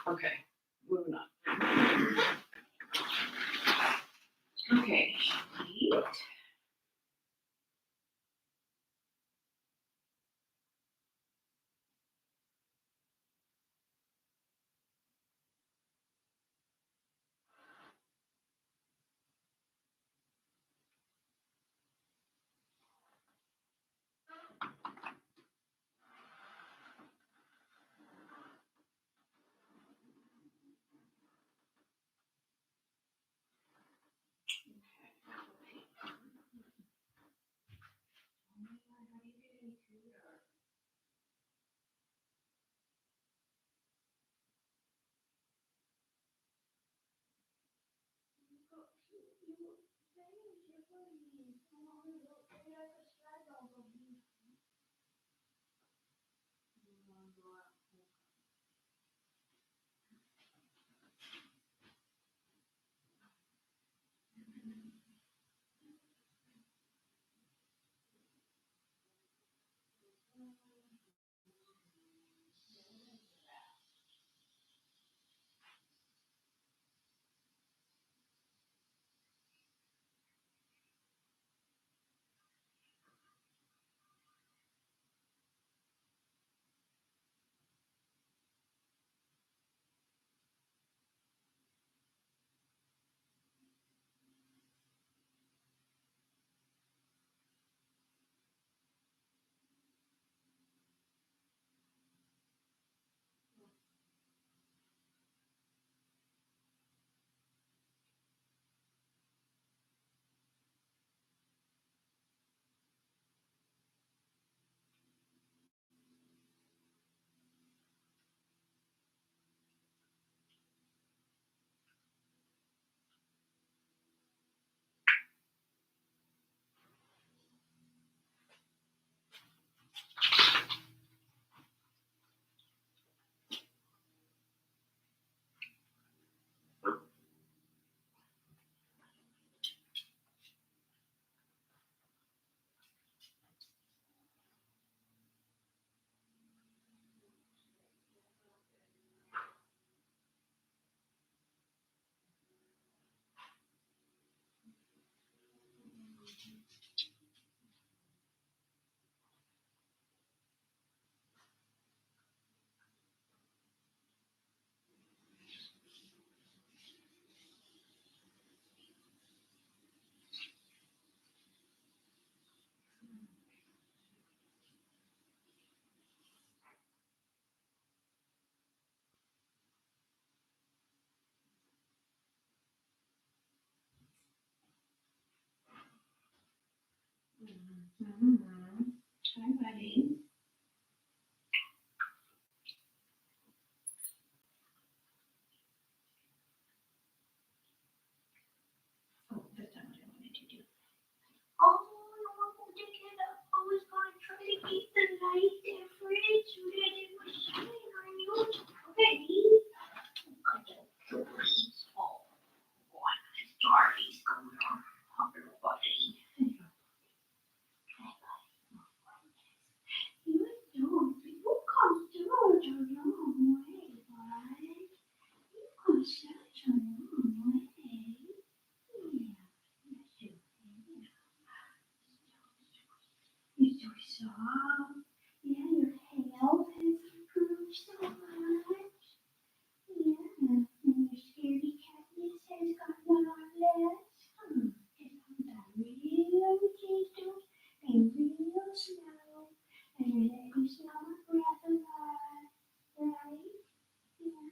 Okay, moving on. Okay, sheet. Hi, buddy. Oh, that's not what I wanted to do. Oh, I want to get up. I was going to try to keep the light different so that it was shining on you. Okay. Oh, boy, my story's going on. Everybody. You don't. You come through your long way, right? You come such a long way. Yeah. Yes, you did. You're so soft. Yeah, your health has improved so much. Yeah, and your scaredy catness has gotten a lot less. Isn't that real, gentle and real slow? And you're letting smell my breath a lot, right? Yeah.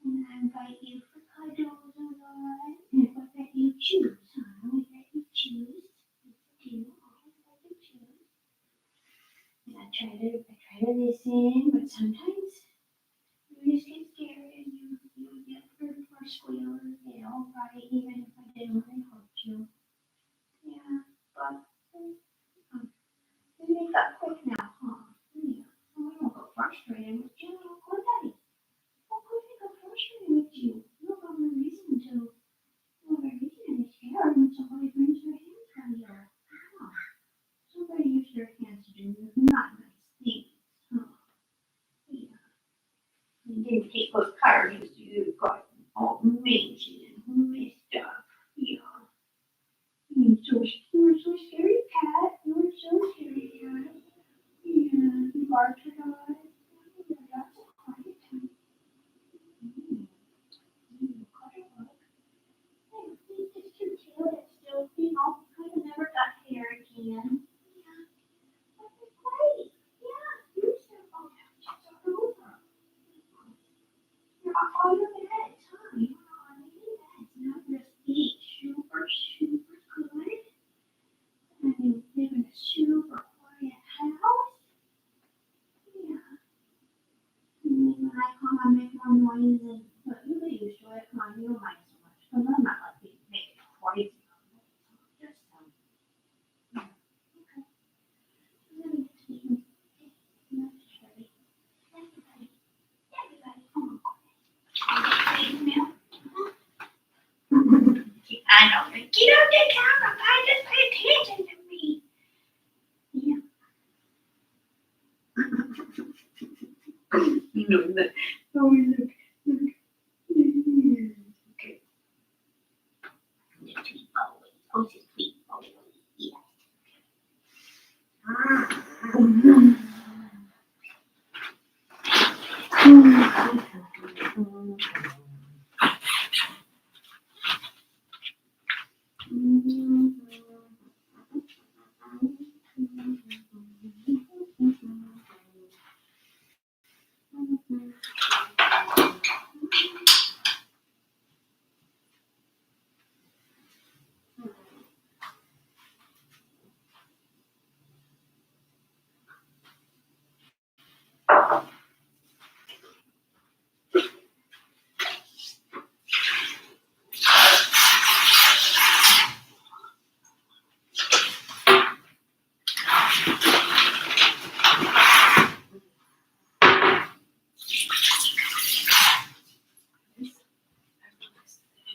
And I invite you for cuddles a lot. And if I let you choose, huh? We let you choose. You do. Always let you choose. And I try to listen, but sometimes you just get scared and you get hurt or squeal or yell, right? Even if I didn't want to hurt you. Yeah, but you make up quick now, huh? Yeah. Oh, I don't go frustrated with you. Go, Daddy. How could I get frustrated with you? You have no reason to. No reason to be scared when somebody brings their You were so scary, cat. You were so scary, cat. Yeah, you barked a lot. Yeah, that's a quiet time. Cuddle. Hey, it's just too cute. It's still, kind of never got hair again. Yeah, that's great. Yeah, you said, oh, just over. You're on your bed, huh? You're on your bed. Now you're asleep. Super, super good. And you live in a super quiet house. Yeah. And then when I come, I make more noise and but you get used to it. Come on, you don't mind so much. Because I'm not like being make it crazy. Just yeah. Okay. Let me get to you. Everybody. Everybody, come on. I know. Get up the camera, guys. Just pay attention to me. Yeah. You know that. Oh, look. Okay. Sweet boy. Oh, she's sweet boy. Yeah.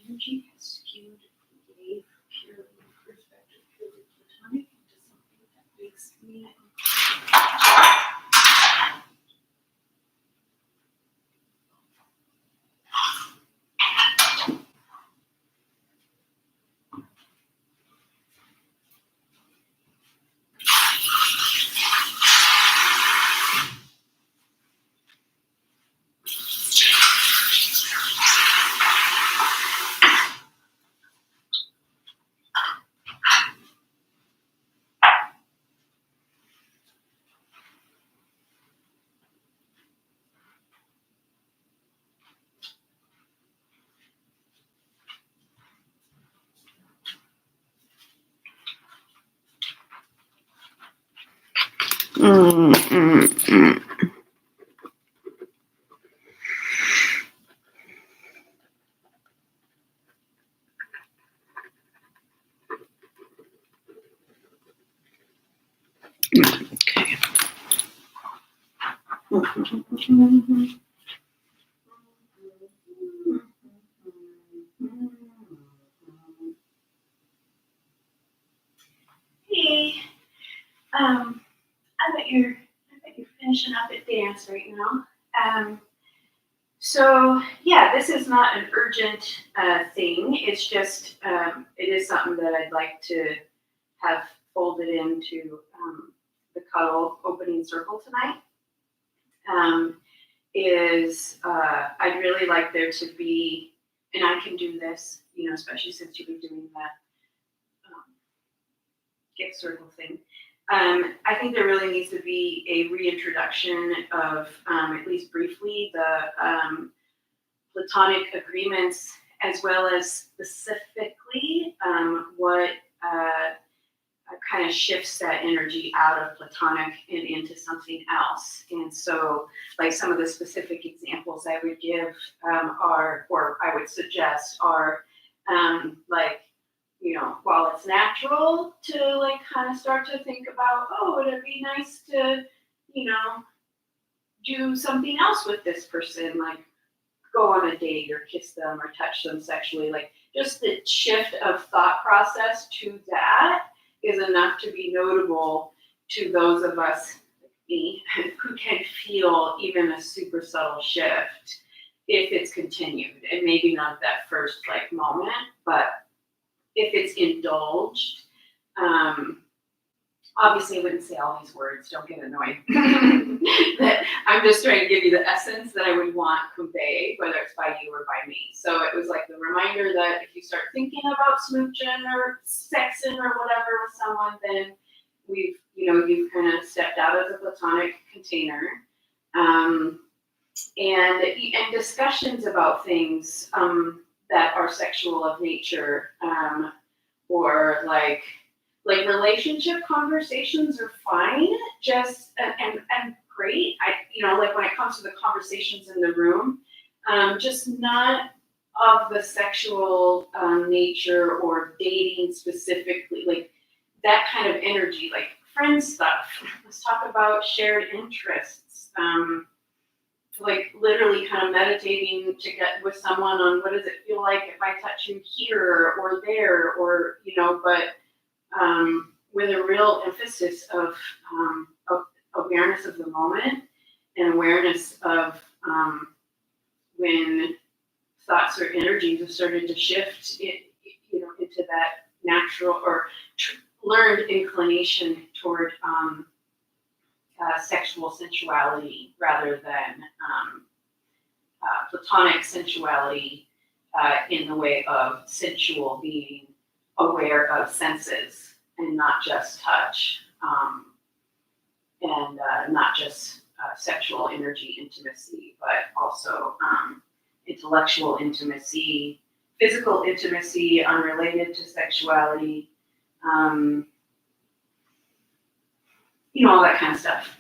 Energy has skewed today purely perspective, purely platonic into something that makes me Hey, I bet you're finishing up at dance right now. So yeah, this is not an urgent thing. It's just it is something that I'd like to have folded into the cuddle opening circle tonight. I'd really like there to be, and I can do this, especially since you've been doing that gift circle thing. I think there really needs to be a reintroduction of, at least briefly, the Platonic agreements, as well as specifically what kind of shifts that energy out of Platonic and into something else. And so, like, some of the specific examples I would give are, or I would suggest are, while it's natural to like kind of start to think about, oh, would it be nice to, do something else with this person, like go on a date or kiss them or touch them sexually, like just the shift of thought process to that is enough to be notable to those of us, like me, who can feel even a super subtle shift if it's continued, and maybe not that first like moment, but if it's indulged Obviously, I wouldn't say all these words. Don't get annoyed. That I'm just trying to give you the essence that I would want conveyed, whether it's by you or by me. So it was like the reminder that if you start thinking about smooching or sexing or whatever with someone, then you've kind of stepped out of the platonic container. And discussions about things that are sexual of nature, or like relationship conversations are fine, just and great. Like when it comes to the conversations in the room, just not of the sexual nature or dating specifically, like that kind of energy, like friend stuff. Let's talk about shared interests. Like literally kind of meditating to get with someone on what does it feel like if I touch you here or there, or but with a real emphasis of awareness of the moment and awareness of when thoughts or energies have started to shift into that natural or learned inclination toward sexual sensuality rather than platonic sensuality in the way of sensual being aware of senses and not just touch, and not just sexual energy intimacy, but also intellectual intimacy, physical intimacy unrelated to sexuality, all that kind of stuff.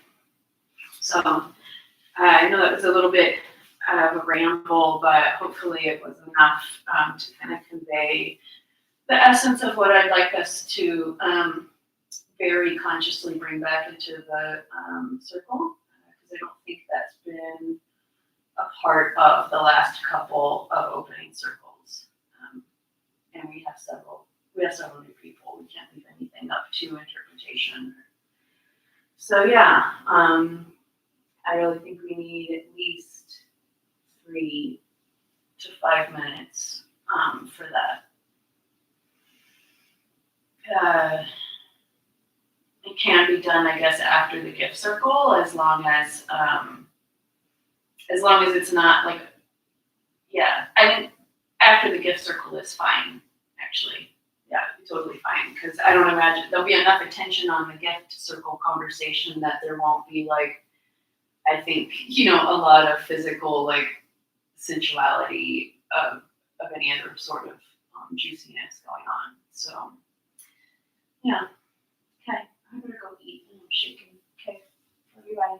So I know that was a little bit of a ramble, but hopefully it was enough to kind of convey the essence of what I'd like us to very consciously bring back into the circle, because I don't think that's been a part of the last couple of opening circles. And we have several new people. We can't leave anything up to interpretation. So yeah, I really think we need at least 3 to 5 minutes for that. It can be done, I guess, after the gift circle, as long as it's not like, I think after the gift circle is fine, actually. Yeah, totally fine, because I don't imagine there'll be enough attention on the gift circle conversation that there won't be I think, a lot of physical, sensuality of any other sort of juiciness going on. So, yeah. Okay, I'm gonna go eat. I'm shaking. Okay, love you, bye.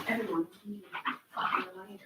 Everyone, fucking reminder.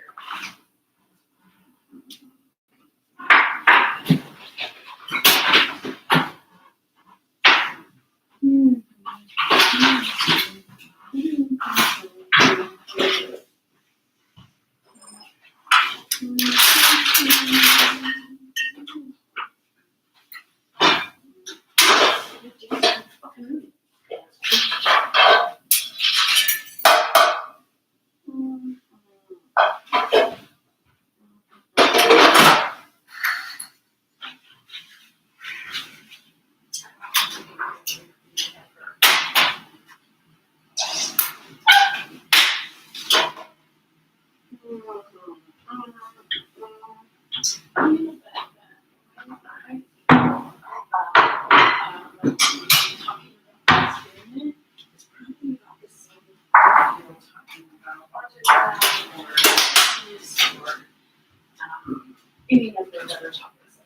Any number of other topics.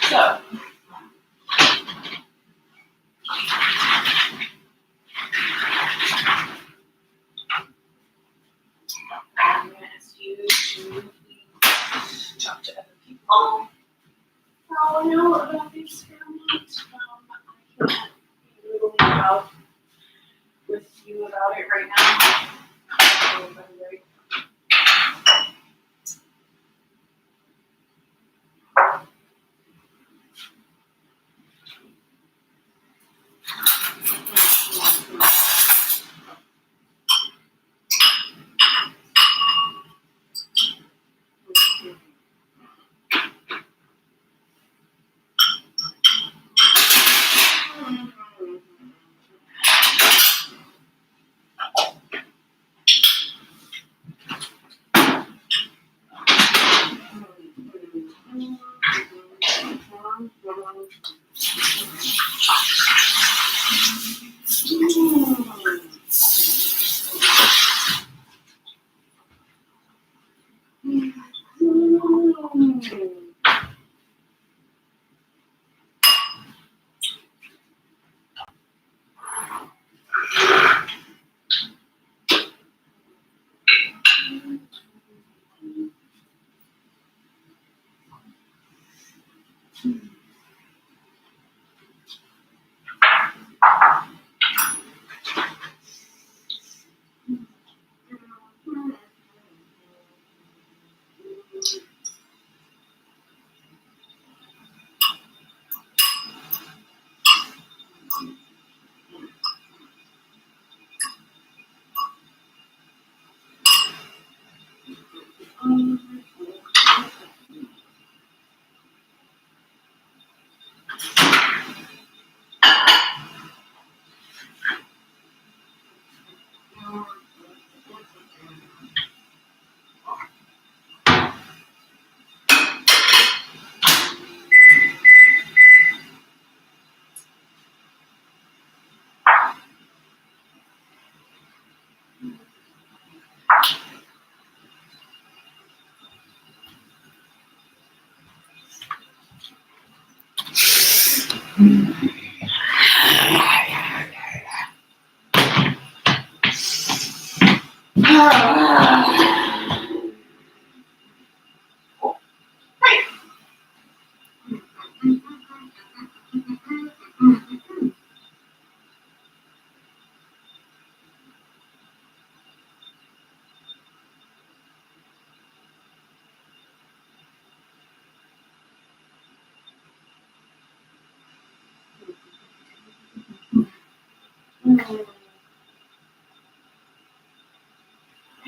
So, I'm going to ask you to talk to other people. I know about the experiment. I can't be really loud with you about it right now.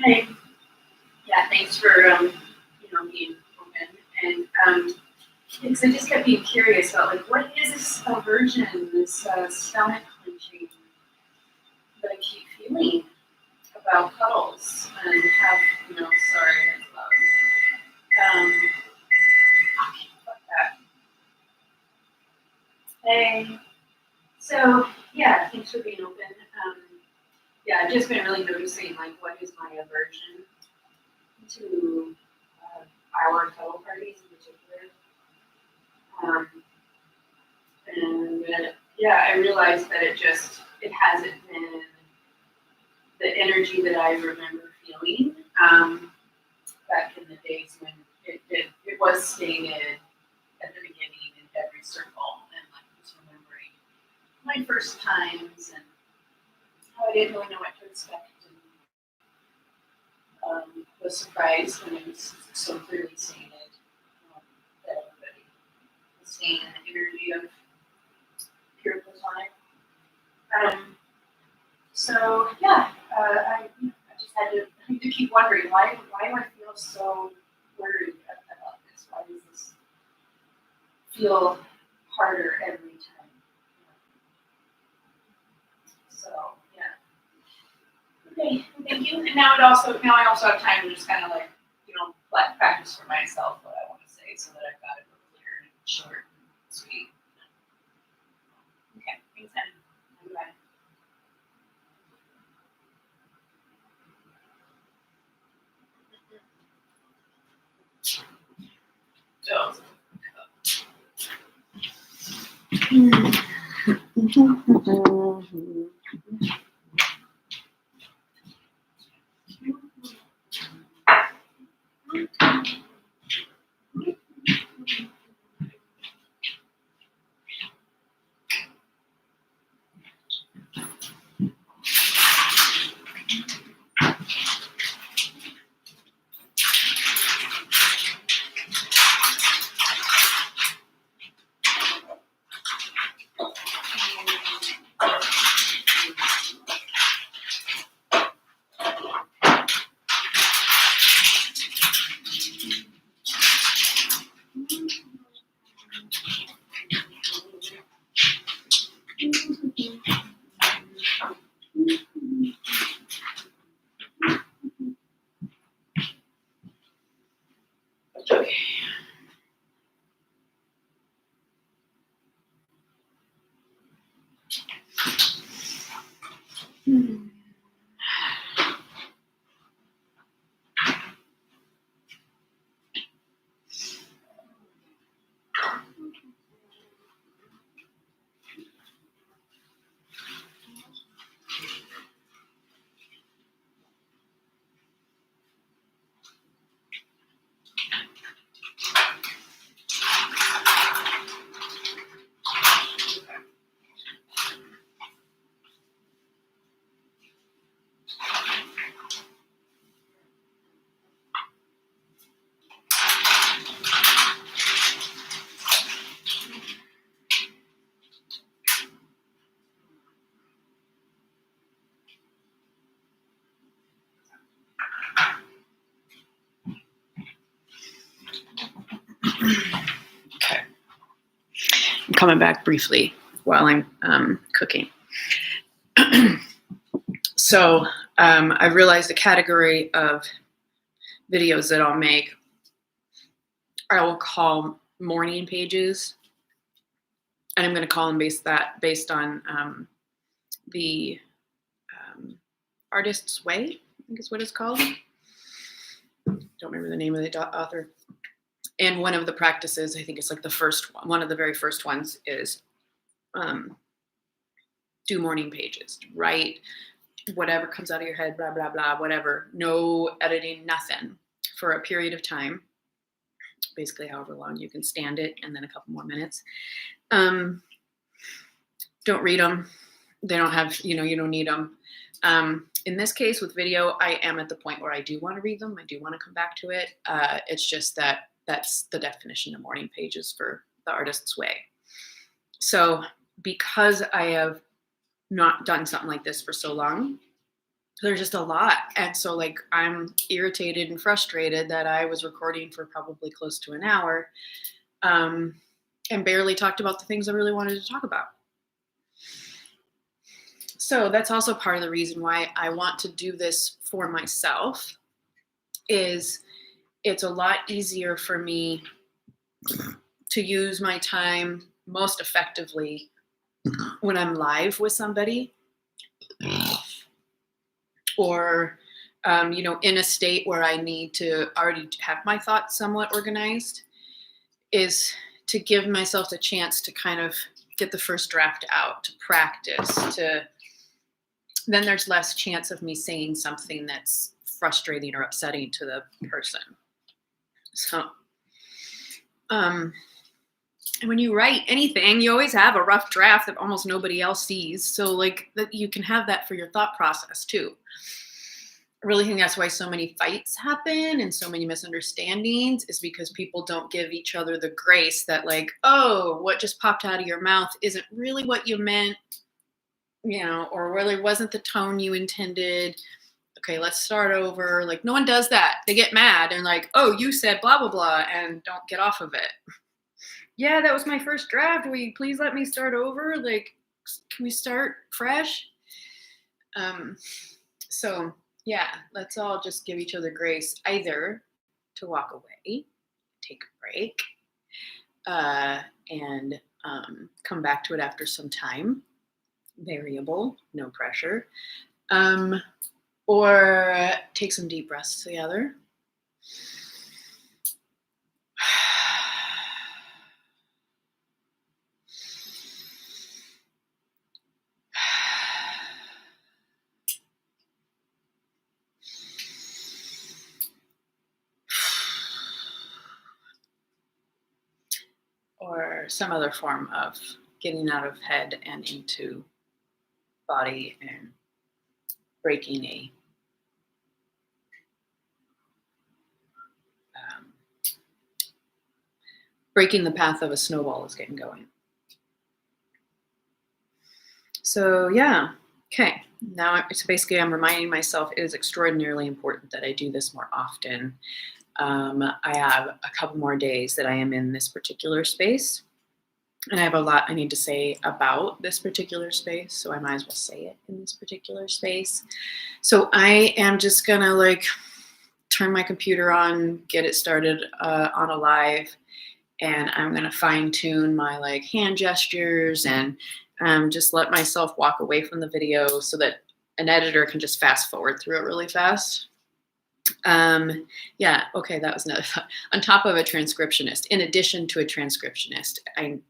Hey, yeah, thanks for being open and because I just kept being curious about like what is this aversion, this stomach clenching that I keep feeling about cuddles and have sorry that's Hey. So yeah, thanks for being open. Yeah, I've just been really noticing like what is my aversion to our cuddle parties in particular. And yeah, I realized that it hasn't been the energy that I remember feeling back in the days when it was stated at the beginning in every circle, and like just remembering my first times and how I didn't really know what to expect, and was surprised when it was so clearly stated that everybody was staying in the energy of pure platonic. So yeah, I just had to keep wondering why do I feel so worried about this? Why does this feel harder every time? So yeah. Okay, thank you. And now I also have time to just kind of like practice for myself what I want to say, so that I've got it real clear and short and sweet. Okay, thanks, Anne. Bye. So. Okay. Okay. I'm coming back briefly while I'm cooking. So I realized a category of videos that I'll make, I will call morning pages, and I'm going to call them based on the Artist's Way, I think is what it's called. Don't remember the name of the author. And one of the practices, I think it's like the first one of the very first ones, is do morning pages. Write whatever comes out of your head, blah, blah, blah, whatever. No editing, nothing, for a period of time. Basically however long you can stand it, and then a couple more minutes. Don't read them. They don't have, you don't need them. In this case with video, I am at the point where I do want to read them. I do want to come back to it. It's just that's the definition of morning pages for the Artist's Way. So because I have not done something like this for so long, there's just a lot. And so like I'm irritated and frustrated that I was recording for probably close to an hour and barely talked about the things I really wanted to talk about. So that's also part of the reason why I want to do this for myself, is it's a lot easier for me to use my time most effectively when I'm live with somebody, or in a state where I need to already have my thoughts somewhat organized, is to give myself the chance to kind of get the first draft out, to practice, then there's less chance of me saying something that's frustrating or upsetting to the person. So, and when you write anything, you always have a rough draft that almost nobody else sees. So like that, you can have that for your thought process too. I really think that's why so many fights happen and so many misunderstandings, is because people don't give each other the grace that, like, oh, what just popped out of your mouth isn't really what you meant, or really wasn't the tone you intended. Okay, let's start over. Like, no one does that. They get mad and like, oh, you said blah, blah, blah, and don't get off of it. Yeah, that was my first draft. Will you please let me start over? Like, can we start fresh? So yeah, let's all just give each other grace, either to walk away, take a break, and come back to it after some time. Variable, no pressure. Or take some deep breaths together. Or some other form of getting out of head and into body and breaking breaking the path of a snowball is getting going. So yeah, okay. Now, so basically I'm reminding myself it is extraordinarily important that I do this more often. I have a couple more days that I am in this particular space, and I have a lot I need to say about this particular space, so I might as well say it in this particular space. So I am just gonna like turn my computer on, get it started on a live, and I'm gonna fine tune my like hand gestures and just let myself walk away from the video so that an editor can just fast forward through it really fast. Yeah, okay, that was another thought. On top of a transcriptionist, in addition to a transcriptionist,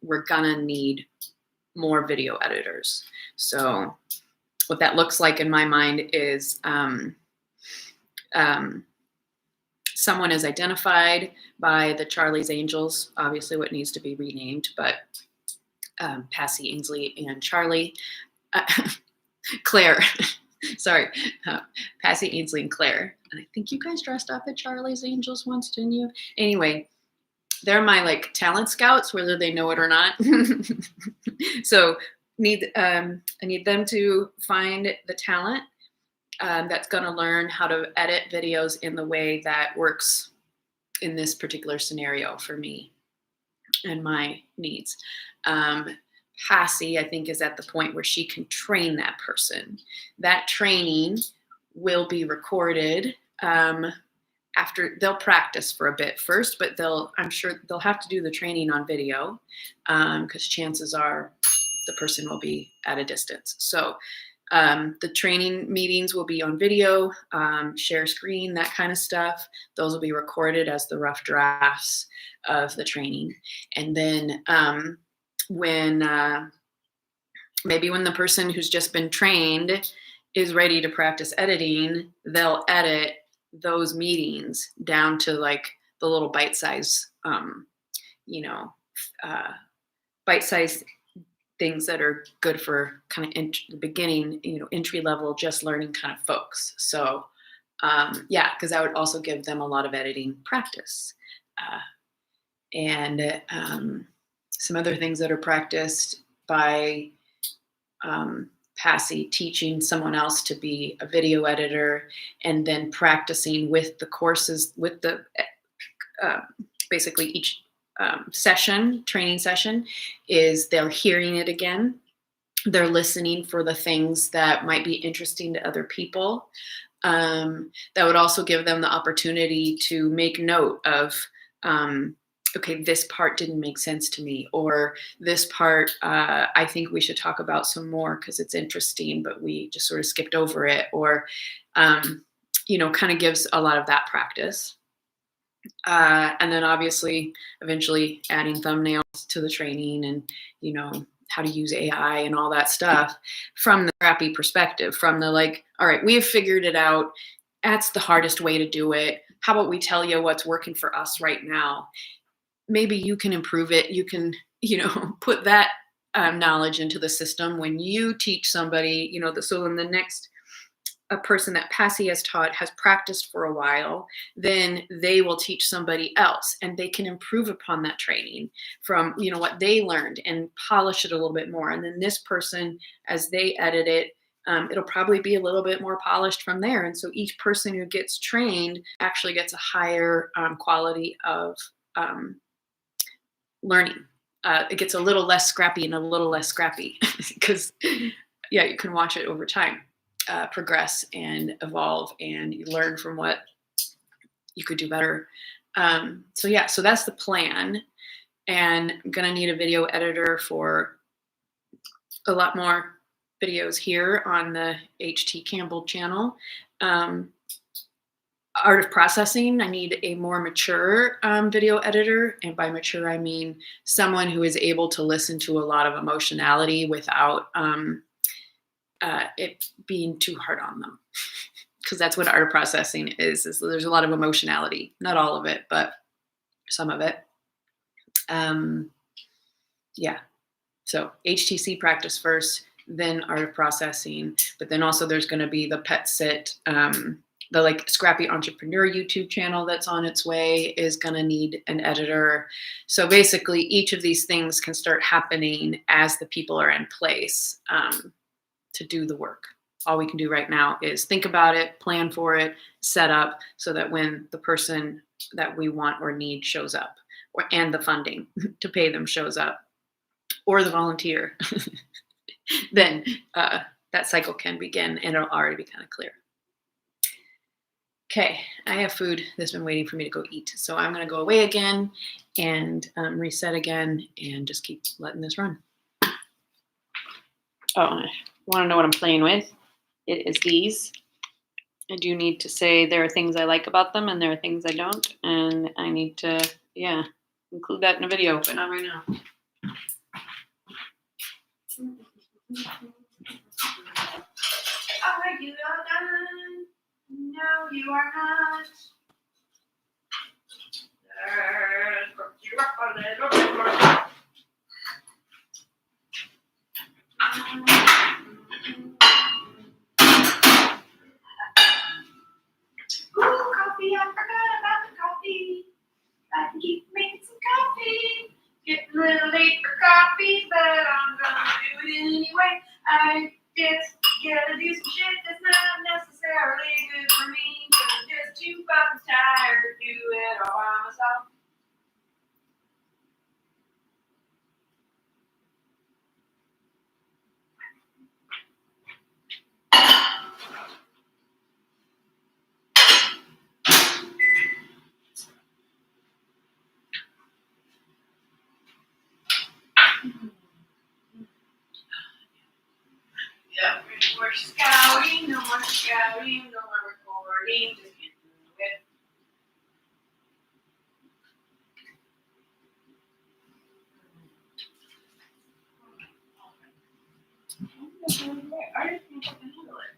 we're gonna need more video editors. So what that looks like in my mind is someone is identified by the Charlie's Angels, obviously what needs to be renamed, but Passy, Ainsley, and Charlie. Claire. Sorry, Passy, Ainsley, and Claire. And I think you guys dressed up at Charlie's Angels once, didn't you? Anyway, they're my like talent scouts, whether they know it or not. So I need them to find the talent that's going to learn how to edit videos in the way that works in this particular scenario for me and my needs. Passy, I think, is at the point where she can train that person. That training will be recorded after. They'll practice for a bit first, but I'm sure they'll have to do the training on video because chances are the person will be at a distance. So the training meetings will be on video, share screen, that kind of stuff. Those will be recorded as the rough drafts of the training. And then maybe when the person who's just been trained is ready to practice editing, they'll edit those meetings down to like the little bite-size, bite-size things that are good for kind of the beginning, entry level, just learning kind of folks. So yeah, because that would also give them a lot of editing practice. And some other things that are practiced by Passy, teaching someone else to be a video editor, and then practicing with the courses, with the basically each training session, is they're hearing it again. They're listening for the things that might be interesting to other people. That would also give them the opportunity to make note of, okay, this part didn't make sense to me, or this part I think we should talk about some more because it's interesting, but we just sort of skipped over it, or kind of gives a lot of that practice. And then obviously, eventually adding thumbnails to the training, and how to use AI and all that stuff from the Scrappy perspective, from the like, all right, we've figured it out. That's the hardest way to do it. How about we tell you what's working for us right now? Maybe you can improve it. You can, put that knowledge into the system when you teach somebody, so in the next a person that Passy has taught has practiced for a while, then they will teach somebody else, and they can improve upon that training from what they learned and polish it a little bit more. And then this person, as they edit it, it'll probably be a little bit more polished from there. And so each person who gets trained actually gets a higher quality of learning. It gets a little less scrappy and a little less scrappy because you can watch it over time progress and evolve, and you learn from what you could do better. So that's the plan. And I'm gonna need a video editor for a lot more videos here on the HT Campbell channel. Art of processing, I need a more mature video editor. And by mature, I mean someone who is able to listen to a lot of emotionality without it being too hard on them. Because that's what art of processing is there's a lot of emotionality, not all of it, but some of it. So HTC practice first, then art of processing, but then also there's going to be the pet sit, the like Scrappy Entrepreneur YouTube channel that's on its way is going to need an editor. So basically each of these things can start happening as the people are in place to do the work. All we can do right now is think about it, plan for it, set up so that when the person that we want or need shows up, and the funding to pay them shows up, or the volunteer, then that cycle can begin, and it'll already be kind of clear. Okay, I have food that's been waiting for me to go eat. So I'm going to go away again and reset again and just keep letting this run. Oh, I want to know what I'm playing with? It is these. I do need to say there are things I like about them and there are things I don't. And I need to, include that in a video, but not right now. Are you done? No, you are not. Let's cook you up a little bit more. Ooh, coffee, I forgot about the coffee. I can keep making some coffee. Getting a little late for coffee, but I'm gonna do it anyway. I just gotta do some shit that's not necessarily good for me, cause I'm just too fucking tired to do it all by myself. Yeah, we're scouting, no more scouting, no more recording, just get through it. I just can't handle it.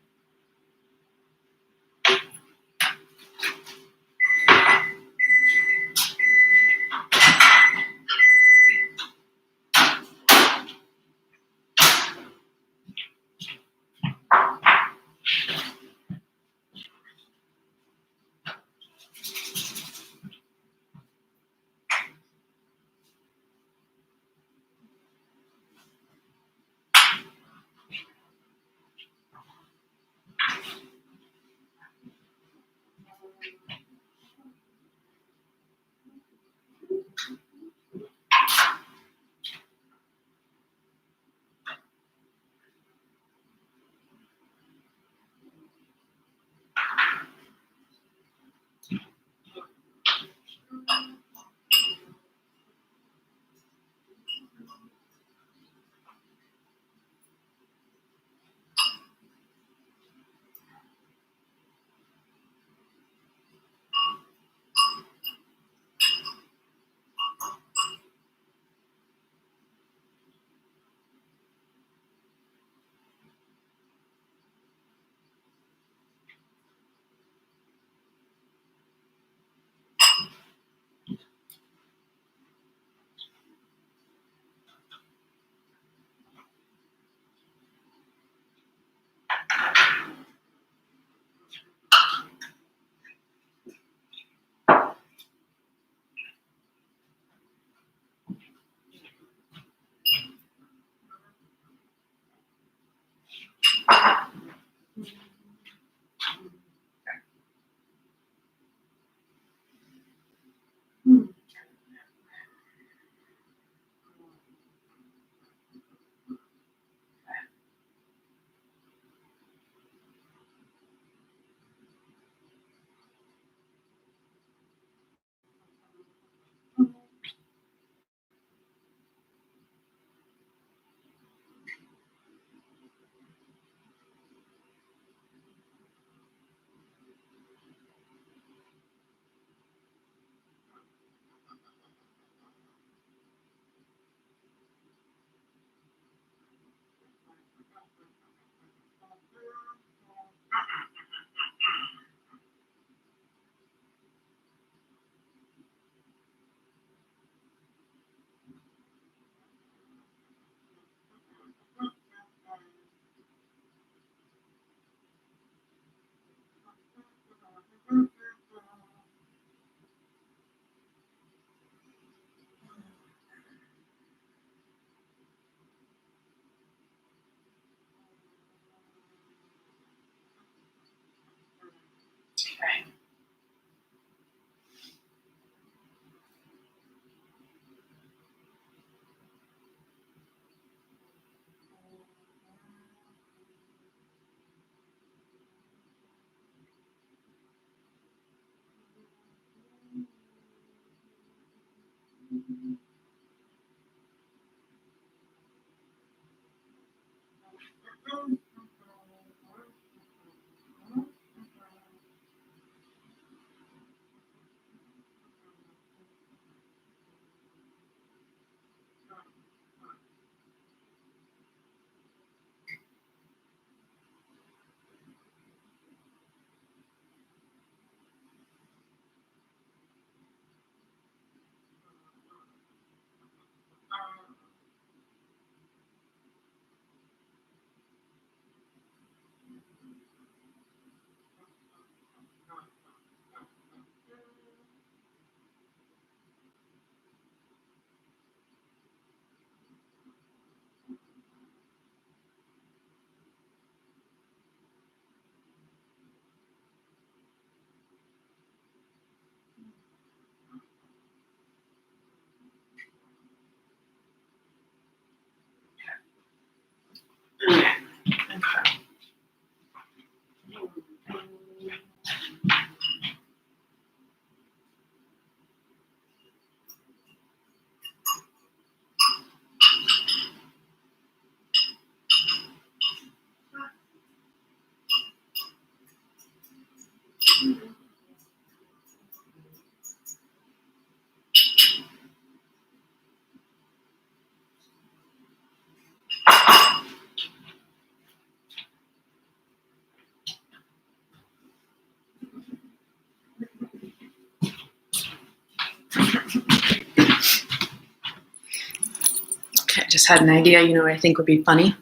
Okay, I just had an idea. You know what I think would be funny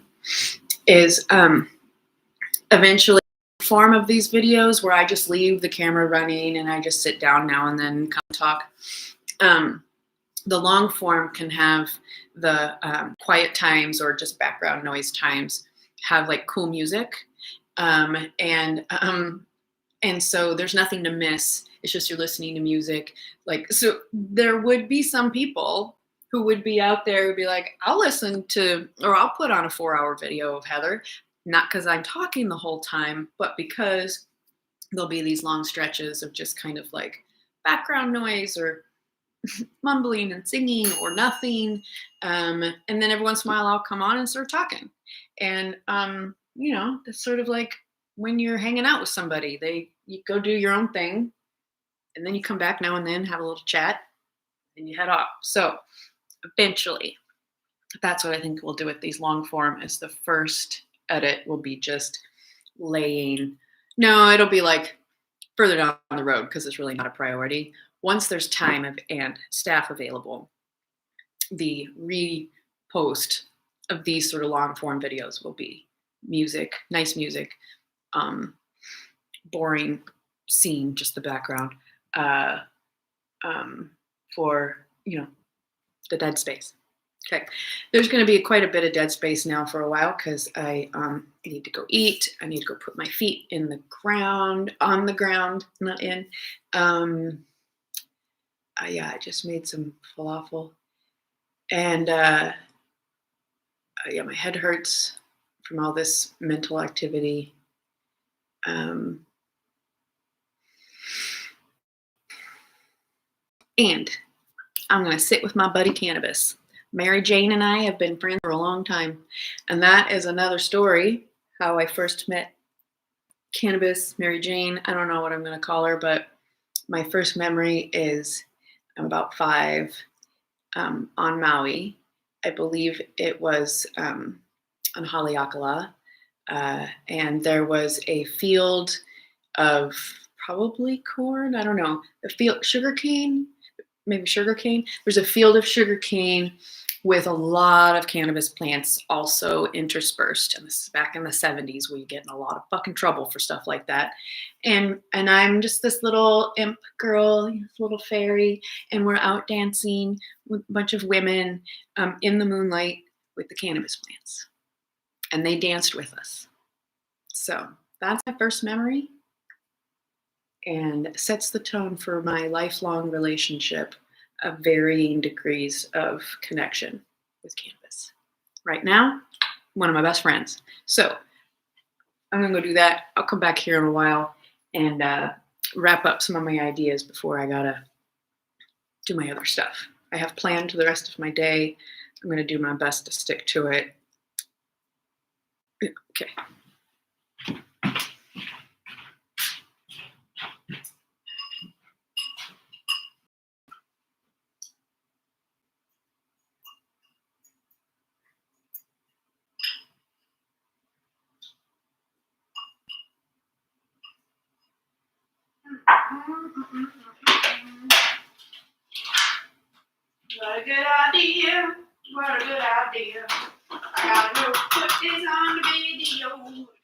is eventually form of these videos where I just leave the camera running and I just sit down now and then come talk. The long form can have the quiet times or just background noise times have like cool music. And so there's nothing to miss. It's just you're listening to music. Like, so there would be some people who would be out there who'd be like, I'll listen to, or I'll put on a 4-hour video of Heather, not because I'm talking the whole time, but because there'll be these long stretches of just kind of like background noise or mumbling and singing or nothing. And then every once in a while I'll come on and start talking. And, you know, it's sort of like when you're hanging out with somebody, you go do your own thing and then you come back now and then, have a little chat and you head off. So eventually that's what I think we'll do with these long form is the first edit will be just laying. No, it'll be like further down the road because it's really not a priority. Once there's time and staff available, the repost of these sort of long form videos will be music, nice music, boring scene, just the background, for, you know, the dead space. Okay, there's going to be quite a bit of dead space now for a while because I need to go eat. I need to go put my feet in the ground, on the ground, not in. Yeah, I just made some falafel, and yeah, my head hurts from all this mental activity. And I'm going to sit with my buddy Cannabis. Mary Jane and I have been friends for a long time, and that is another story, how I first met Cannabis, Mary Jane. I don't know what I'm going to call her, but my first memory is I'm about 5 on Maui. I believe it was on Haleakala, and there was a field of probably corn. I don't know. A field, sugarcane, maybe sugarcane. There's a field of sugarcane with a lot of cannabis plants also interspersed. And this is back in the 70s where you get in a lot of fucking trouble for stuff like that. And I'm just this little imp girl, this little fairy, and we're out dancing with a bunch of women in the moonlight with the cannabis plants. And they danced with us. So that's my first memory and sets the tone for my lifelong relationship of varying degrees of connection with cannabis. Right now, one of my best friends. So I'm gonna go do that. I'll come back here in a while and wrap up some of my ideas before I gotta do my other stuff. I have planned the rest of my day. I'm gonna do my best to stick to it. Okay. What a good idea. What a good idea. Gotta go put this on the video.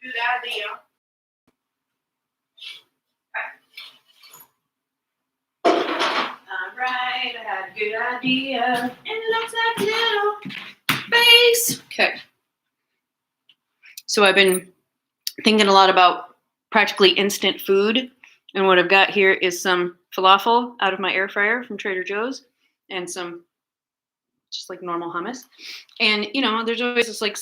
Good idea. Alright, I had a good idea. And it looks like a little face. Okay. So I've been thinking a lot about practically instant food. And what I've got here is some falafel out of my air fryer from Trader Joe's and some just like normal hummus. And, you know, there's always this like,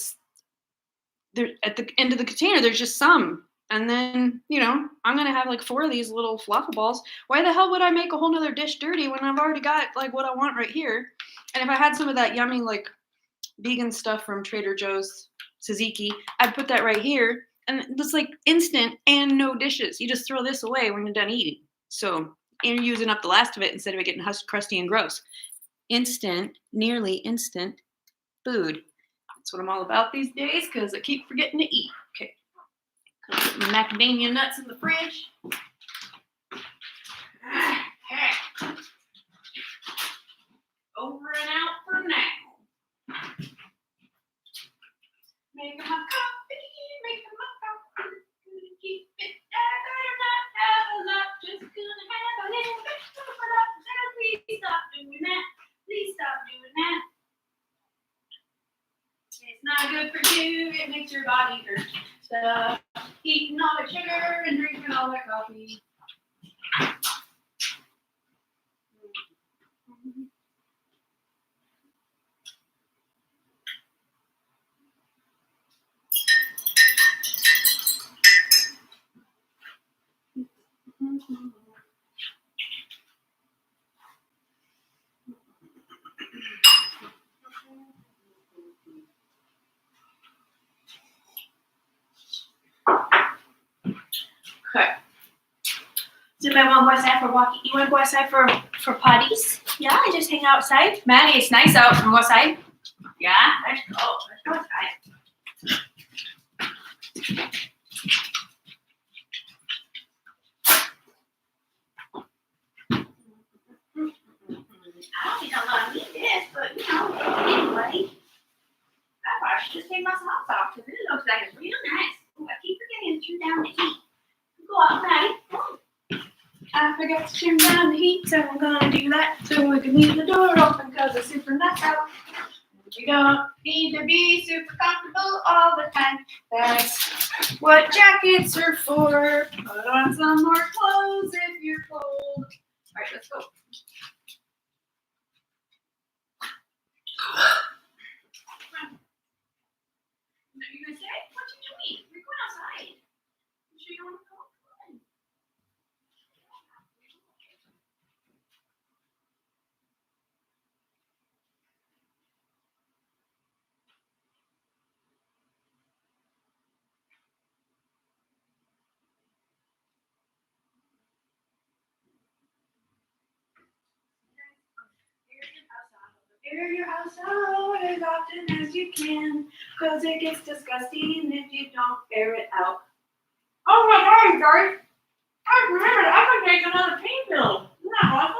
there at the end of the container, there's just some. And then, you know, I'm going to have like 4 of these little falafel balls. Why the hell would I make a whole nother dish dirty when I've already got like what I want right here? And if I had some of that yummy, like vegan stuff from Trader Joe's tzatziki, I'd put that right here. And it's like instant and no dishes. You just throw this away when you're done eating. So you're using up the last of it instead of it getting crusty and gross. Instant, nearly instant food. That's what I'm all about these days because I keep forgetting to eat. Okay. Put my macadamia nuts in the fridge. Over and out for now. Making my coffee, making my coffee. Gonna keep it down, better not have a lot. Just gonna have a little bit. Please stop doing that. Please stop doing that. It's not good for you. It makes your body hurt. Stop eating all the sugar and drinking all that coffee. Okay. Does anybody want to go outside for walking? You want to go outside for potties? Yeah, I just hang outside. Maddie, it's nice out. Want to go outside? Yeah, let's go. Let's go outside. I don't think I'm gonna need this, but you know, anyway. I probably should just take my socks off because it looks like it's real nice. Ooh, I keep forgetting to turn down the heat. Go out, Maddie. Oh. I forgot to turn down the heat, so I'm gonna do that so we can leave the door open because it's super nice out. You don't need to be super comfortable all the time. That's what jackets are for. Put on some more clothes if you're cold. All right, let's go. What are you gonna say? What you doing? We're going outside. You sure you want to go? Air your house out as often as you can, because it gets disgusting if you don't air it out. Oh my God, guys! I remembered I could take another pain pill. Isn't that awesome?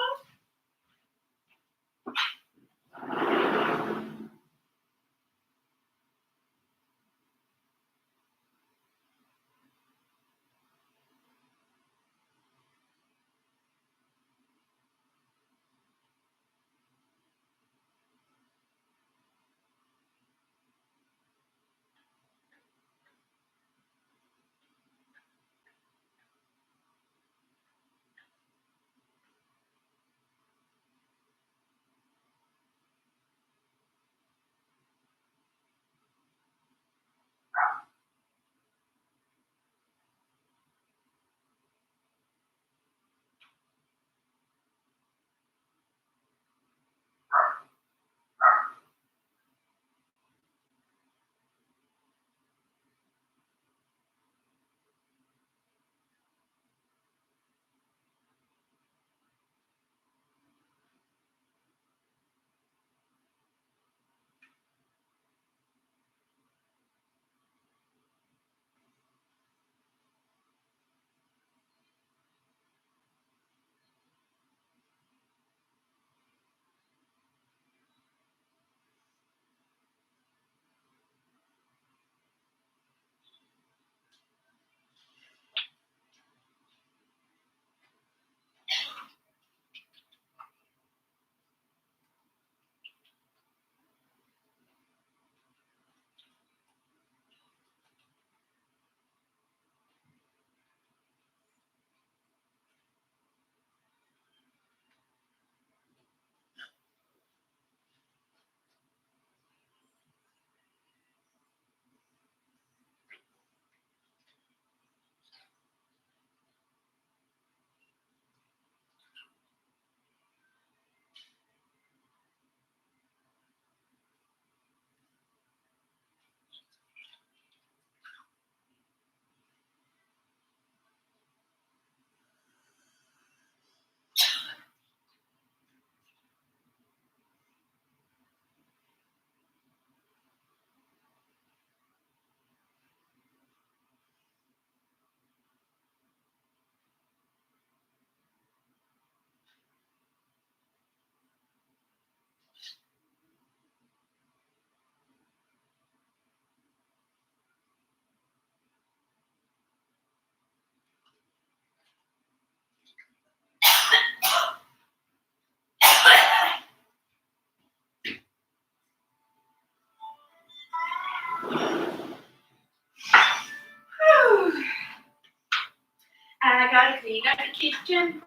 gotta clean up the kitchen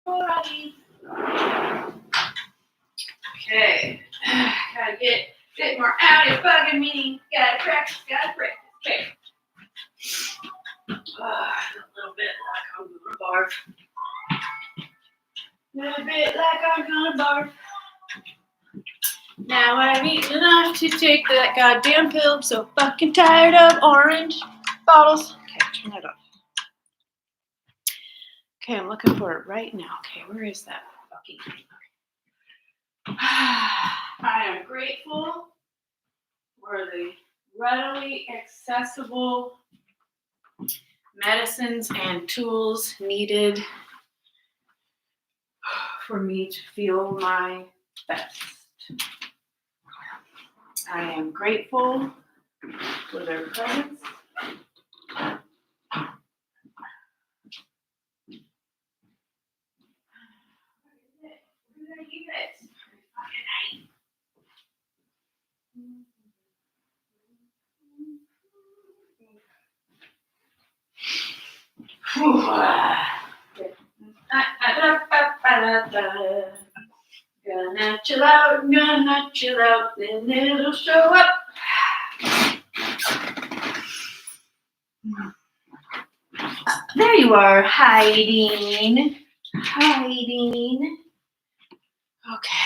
before I leave. Okay. Gotta get a bit more out. It's bugging me. Gotta practice. Okay. A little bit like I'm gonna barf. A little bit like I'm gonna barf. Now I've eaten enough to take that goddamn pill. I'm so fucking tired of orange bottles. Okay, turn that off. Okay, I'm looking for it right now. Okay, where is that fucking thing? I am grateful for the readily accessible medicines and tools needed for me to feel my best. I am grateful for their presence. Where did I keep it? Gonna chill out, then it'll show up. There you are, hiding. Okay.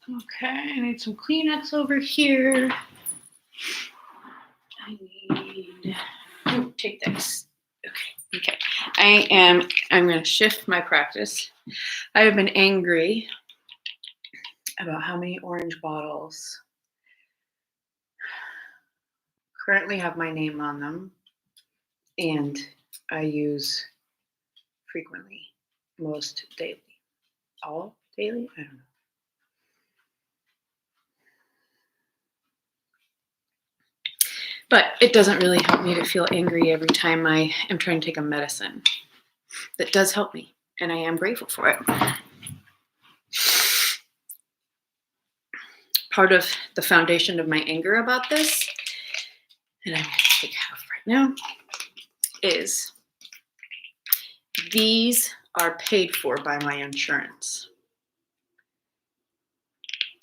Okay, I need some Kleenex over here. Take this. Okay. I'm going to shift my practice. I have been angry about how many orange bottles currently have my name on them and I use frequently, most daily. All daily? I don't know. But it doesn't really help me to feel angry every time I am trying to take a medicine. That does help me, and I am grateful for it. Part of the foundation of my anger about this, and I'm going to take half right now, is these are paid for by my insurance.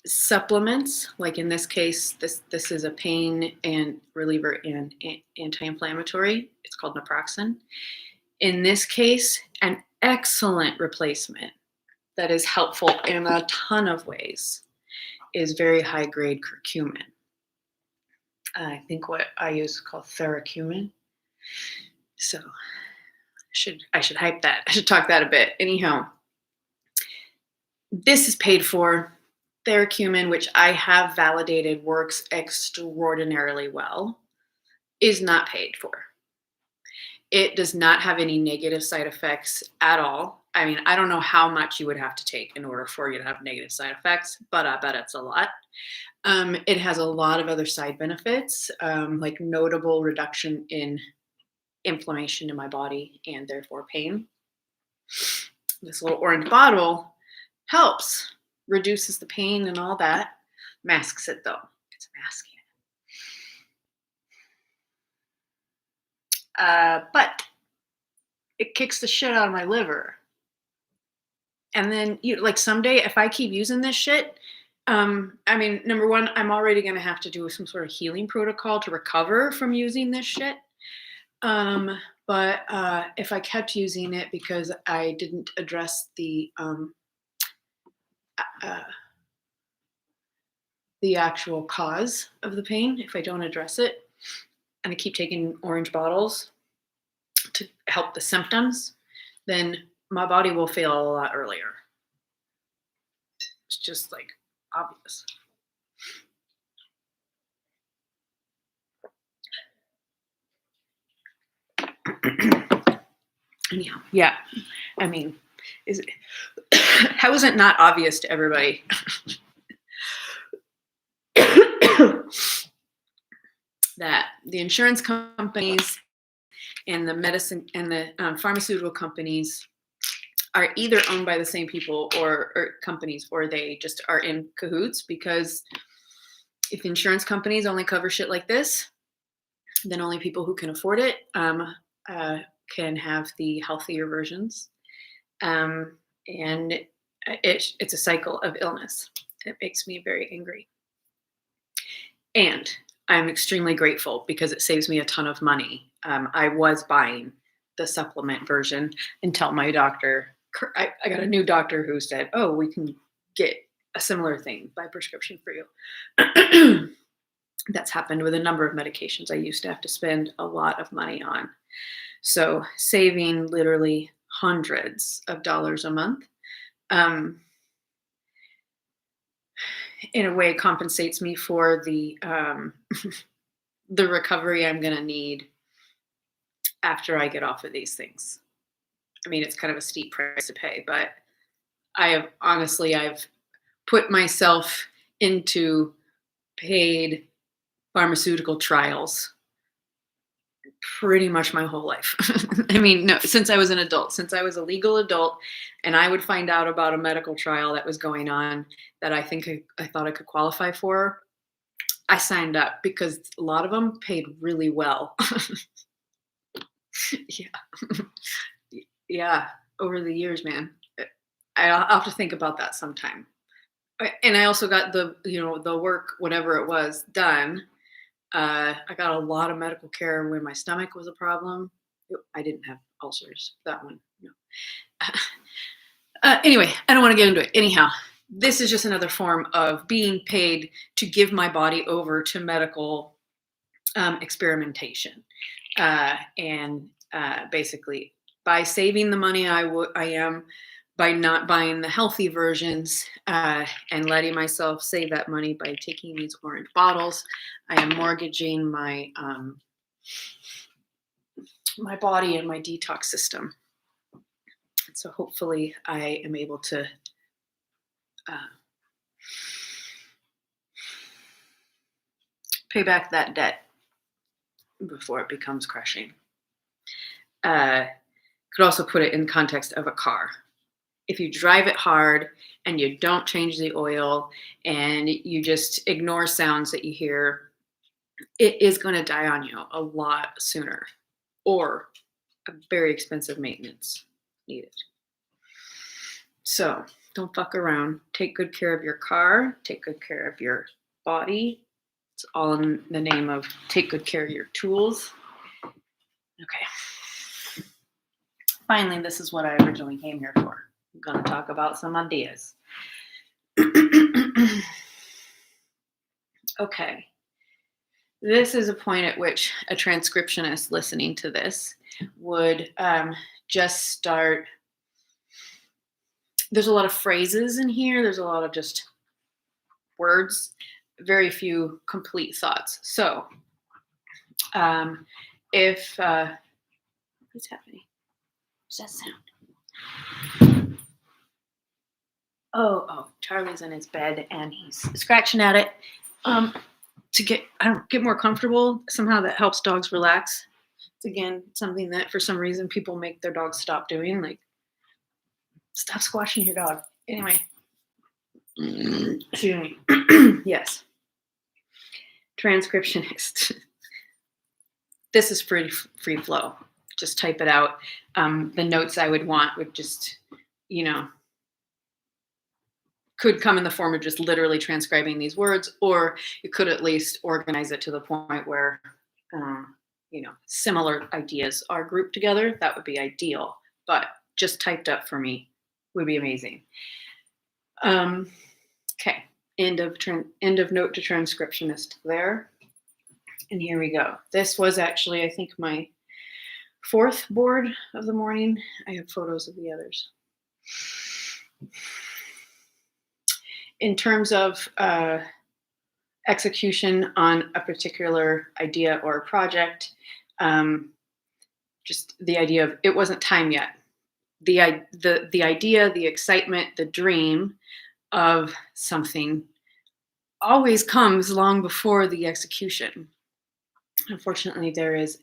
Supplements, like in this case, this is a pain and reliever and anti-inflammatory. It's called naproxen. In this case, an excellent replacement that is helpful in a ton of ways is very high-grade curcumin. I think what I use is called theracumin. So I should hype that. I should talk that a bit. Anyhow, this is paid for. Theracumin, which I have validated works extraordinarily well, is not paid for. It does not have any negative side effects at all. I mean, I don't know how much you would have to take in order for you to have negative side effects, but I bet it's a lot. It has a lot of other side benefits, like notable reduction in inflammation in my body and therefore pain. This little orange bottle helps. Reduces the pain and all that. Masks it though. It's masking it. But it kicks the shit out of my liver. And then, like someday, if I keep using this shit, I mean, number one, I'm already going to have to do some sort of healing protocol to recover from using this shit. But if I kept using it because I didn't address the actual cause of the pain, if I don't address it, and I keep taking orange bottles to help the symptoms, then my body will fail a lot earlier. It's just like obvious. Anyhow, yeah. I mean, how is it not obvious to everybody? that the insurance companies and the medicine and the pharmaceutical companies are either owned by the same people or companies, or they just are in cahoots, because if insurance companies only cover shit like this, then only people who can afford it can have the healthier versions. And it's a cycle of illness. It makes me very angry. And I'm extremely grateful because it saves me a ton of money. I was buying the supplement version until my doctor, I got a new doctor who said, oh, we can get a similar thing by prescription for you. That's happened with a number of medications I used to have to spend a lot of money on. So saving literally hundreds of dollars a month, in a way compensates me for the the recovery I'm going to need after I get off of these things. I mean, it's kind of a steep price to pay, but I've put myself into paid pharmaceutical trials pretty much my whole life. I mean, no, since I was an adult, since I was a legal adult, and I would find out about a medical trial that was going on that I thought I could qualify for, I signed up because a lot of them paid really well. Yeah, over the years, man. I'll have to think about that sometime. And I also got the work, whatever it was, done. I got a lot of medical care when my stomach was a problem. I didn't have ulcers. That one, no. Anyway, I don't want to get into it. Anyhow, this is just another form of being paid to give my body over to medical experimentation. And basically, by saving the money I am, by not buying the healthy versions and letting myself save that money by taking these orange bottles, I am mortgaging my my body and my detox system. So hopefully I am able to pay back that debt before it becomes crushing. Could also put it in context of a car. If you drive it hard and you don't change the oil and you just ignore sounds that you hear, it is going to die on you a lot sooner, or a very expensive maintenance needed. So don't fuck around. Take good care of your car. Take good care of your body. It's all in the name of take good care of your tools. Okay. Finally, this is what I originally came here for. I'm going to talk about some ideas. Okay. This is a point at which a transcriptionist listening to this would just start. There's a lot of phrases in here. There's a lot of just words, very few complete thoughts. So if what's happening? What's that sound? Oh, Charlie's in his bed and he's scratching at it to get more comfortable. Somehow that helps dogs relax. It's again something that for some reason people make their dogs stop doing, like stop squashing your dog. Anyway, excuse me. Yes, transcriptionist. This is pretty free flow. Just type it out. The notes I would want would just, could come in the form of just literally transcribing these words, or you could at least organize it to the point where, similar ideas are grouped together. That would be ideal, but just typed up for me would be amazing. Okay, end of note to transcriptionist there. And here we go. This was actually, I think, my fourth board of the morning. I have photos of the others. In terms of execution on a particular idea or project, just the idea of it wasn't time yet. The idea, the excitement, the dream of something always comes long before the execution. Unfortunately, there is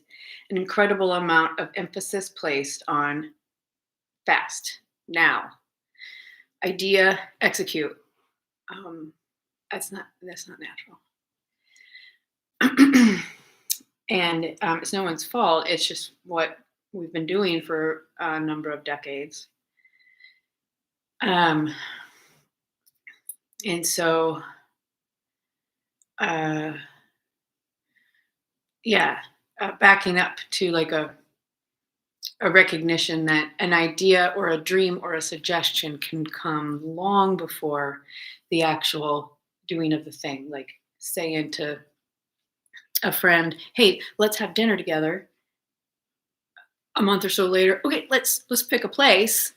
an incredible amount of emphasis placed on fast, now, idea, execute. Um, that's not natural. And it's no one's fault. It's just what we've been doing for a number of decades. Um, and so, uh, yeah, backing up to like a recognition that an idea or a dream or a suggestion can come long before the actual doing of the thing. Like saying to a friend, "Hey, let's have dinner together." A month or so later, "Okay, let's pick a place."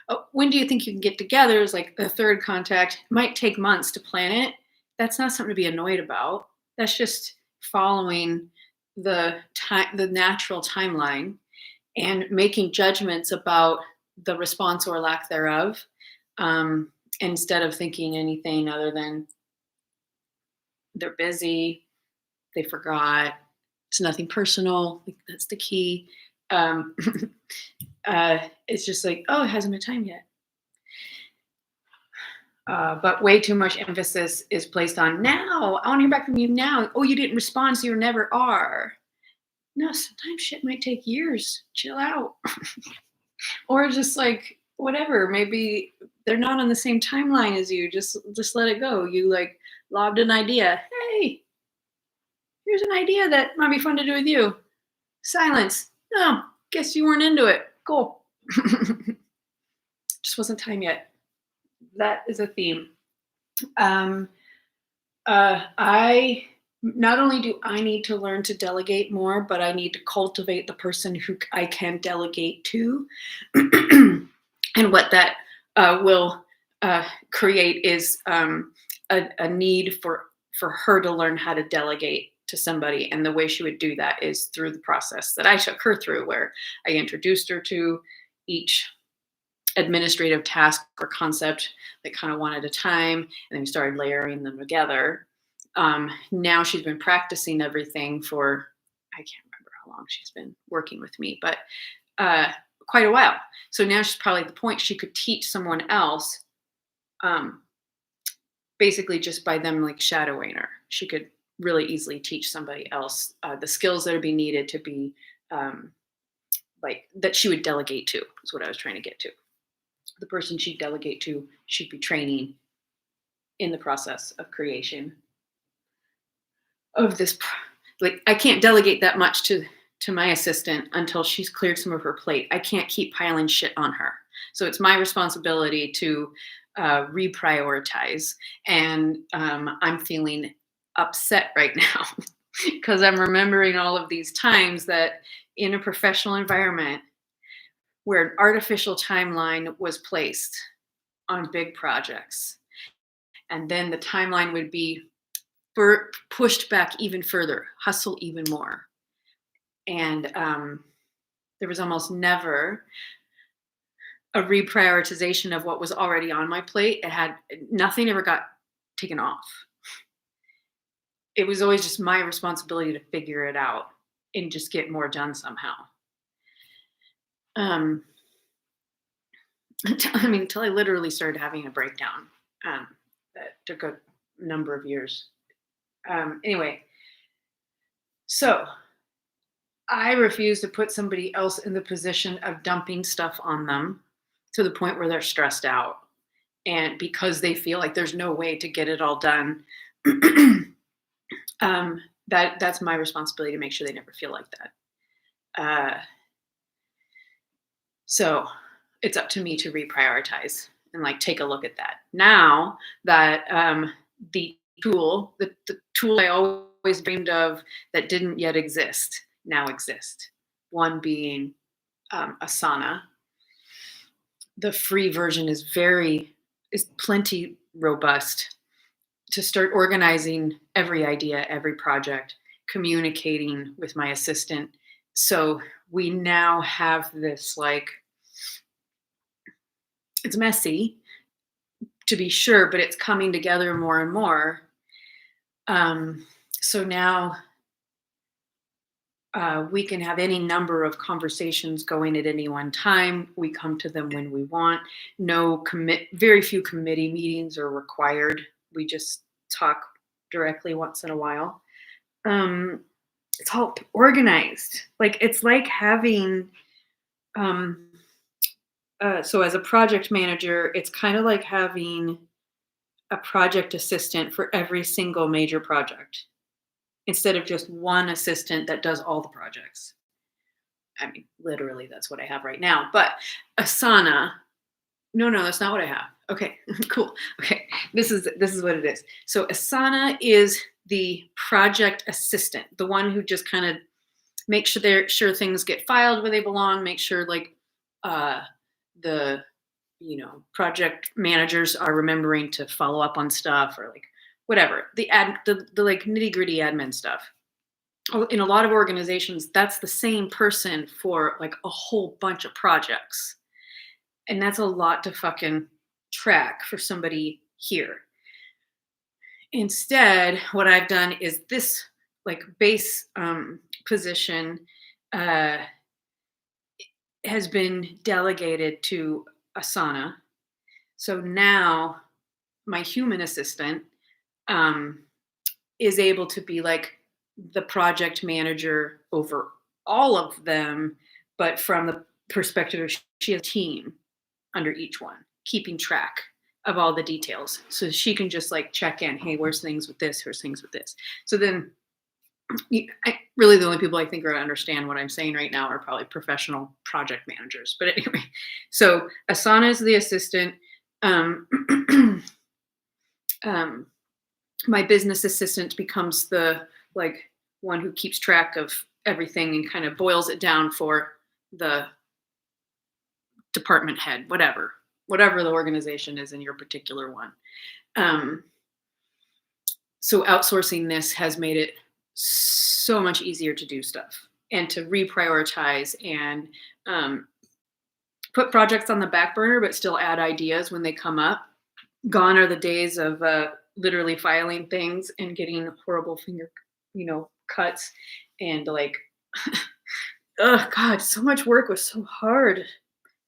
"Oh, when do you think you can get together?" Is like the third contact. It might take months to plan it. That's not something to be annoyed about. That's just following the natural timeline and making judgments about the response or lack thereof, instead of thinking anything other than they're busy, they forgot, it's nothing personal. Like, that's the key. Um, it's just like, oh, it hasn't been time yet. But way too much emphasis is placed on now. I want to hear back from you now. Oh, you didn't respond, so you never are. No, sometimes shit might take years. Chill out. Or just like whatever, maybe they're not on the same timeline as you. Just let it go. You like lobbed an idea. Hey, here's an idea that might be fun to do with you. Silence. No, guess you weren't into it. Cool. Just wasn't time yet. That is a theme. I not only do I need to learn to delegate more, but I need to cultivate the person who I can delegate to. And what that will create is a need for her to learn how to delegate to somebody. And the way she would do that is through the process that I took her through, where I introduced her to each administrative task or concept, like kind of one at a time, and then we started layering them together. Now she's been practicing everything for, I can't remember how long she's been working with me, but quite a while. So now she's probably at the point she could teach someone else, basically just by them like shadowing her. She could really easily teach somebody else the skills that would be needed to be like that she would delegate to, is what I was trying to get to. The person she'd delegate to should be training in the process of creation of this. Like, I can't delegate that much to my assistant until she's cleared some of her plate. I can't keep piling shit on her. So it's my responsibility to reprioritize. And I'm feeling upset right now because I'm remembering all of these times that in a professional environment where an artificial timeline was placed on big projects, and then the timeline would be pushed back even further, hustle even more. And there was almost never a reprioritization of what was already on my plate. Nothing ever got taken off. It was always just my responsibility to figure it out and just get more done somehow. I mean, until I literally started having a breakdown. That took a number of years. Anyway, so I refuse to put somebody else in the position of dumping stuff on them to the point where they're stressed out, and because they feel like there's no way to get it all done. That's my responsibility to make sure they never feel like that. So it's up to me to reprioritize and like take a look at that. Now that the tool I always dreamed of that didn't yet exist now exist. One being Asana. The free version is plenty robust to start organizing every idea, every project, communicating with my assistant. So we now have this, like, it's messy to be sure, but it's coming together more and more. So now We can have any number of conversations going at any one time. We come to them when we want. Very few committee meetings are required. We just talk directly once in a while. It's all organized. Like it's like having. So as a project manager, it's kind of like having a project assistant for every single major project instead of just one assistant that does all the projects. I mean, literally, that's what I have right now. But Asana, no, that's not what I have. Okay, cool. Okay, this is what it is. So Asana is the project assistant, the one who just kind of makes sure things get filed where they belong, make sure like the project managers are remembering to follow up on stuff or like whatever the like nitty gritty admin stuff. In a lot of organizations, that's the same person for like a whole bunch of projects. And that's a lot to fucking track for somebody here. Instead, what I've done is this like base position has been delegated to Asana. So now my human assistant is able to be like the project manager over all of them, but from the perspective of she has a team under each one, keeping track of all the details. So she can just like check in, hey, where's things with this? Where's things with this? So then really the only people I think are going to understand what I'm saying right now are probably professional project managers. But anyway, so Asana is the assistant. My business assistant becomes the like one who keeps track of everything and kind of boils it down for the department head, whatever the organization is in your particular one. So outsourcing this has made it so much easier to do stuff and to reprioritize and put projects on the back burner, but still add ideas when they come up. Gone are the days of literally filing things and getting horrible finger, cuts and like, oh God, so much work was so hard.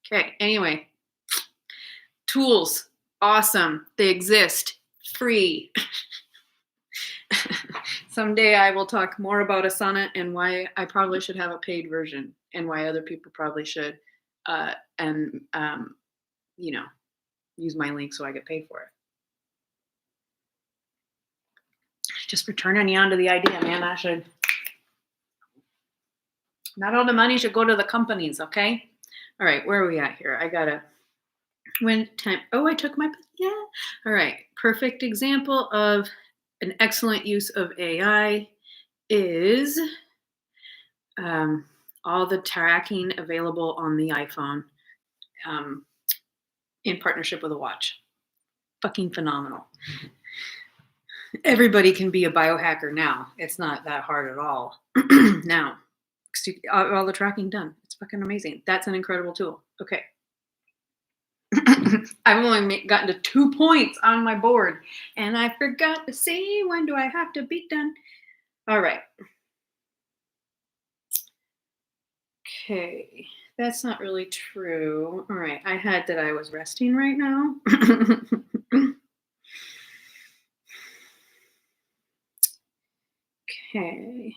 Okay, anyway, tools, awesome. They exist, free. Someday I will talk more about Asana and why I probably should have a paid version and why other people probably should, use my link so I get paid for it. Just for turning you on to the idea, man. Not all the money should go to the companies, okay? All right, where are we at here? I took my, yeah. All right, perfect example of an excellent use of AI is all the tracking available on the iPhone in partnership with a watch. Fucking phenomenal. Everybody can be a biohacker now. It's not that hard at all. Now, all the tracking done. It's fucking amazing. That's an incredible tool. Okay. I've only gotten to 2 points on my board, and I forgot to say when do I have to be done. All right. Okay, that's not really true. All right, I had that I was resting right now. Okay.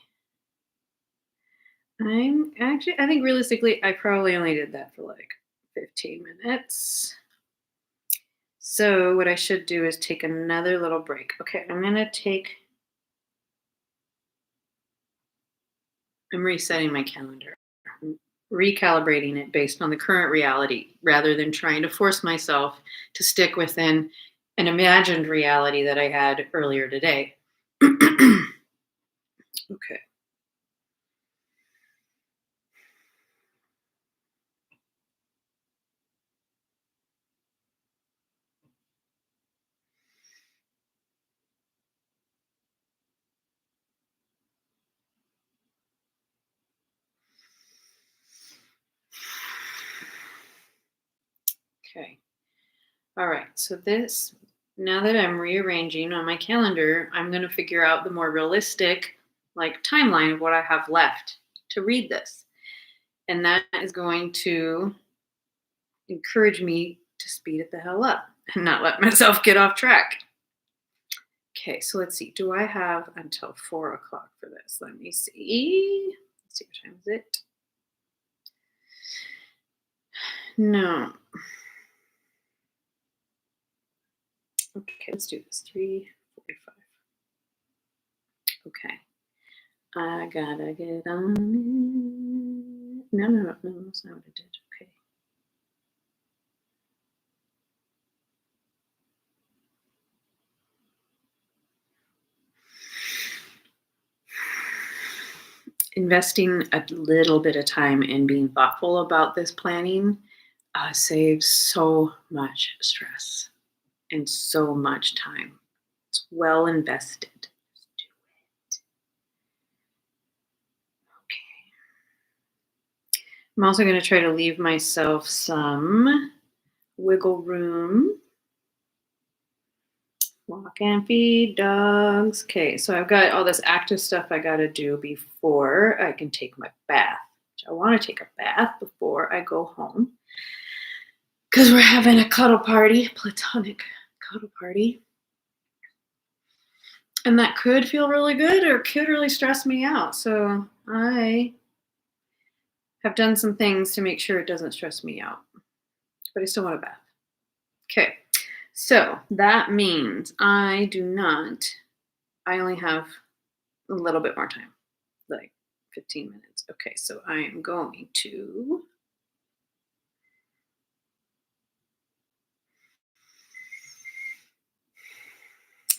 I think realistically, I probably only did that for like 15 minutes. So what I should do is take another little break. Okay, I'm resetting my calendar. I'm recalibrating it based on the current reality rather than trying to force myself to stick within an imagined reality that I had earlier today. Okay. Okay. All right. So now that I'm rearranging on my calendar, I'm going to figure out the more realistic timeline of what I have left to read this. And that is going to encourage me to speed it the hell up and not let myself get off track. Okay, so let's see. Do I have until 4 o'clock for this? Let me see. Let's see, what time is it? No. Okay, let's do this. 3:45. Okay. I gotta get on it. No, that's not what I did. Okay. Investing a little bit of time in being thoughtful about this planning saves so much stress and so much time. It's well invested. Just do it. Okay. I'm also going to try to leave myself some wiggle room. Walk and feed dogs. Okay, so I've got all this active stuff I got to do before I can take my bath. I want to take a bath before I go home because we're having a cuddle party, platonic cuddle party. And that could feel really good or could really stress me out. So I have done some things to make sure it doesn't stress me out. But I still want a bath. Okay. So that means I only have a little bit more time, like 15 minutes. Okay, so I am going to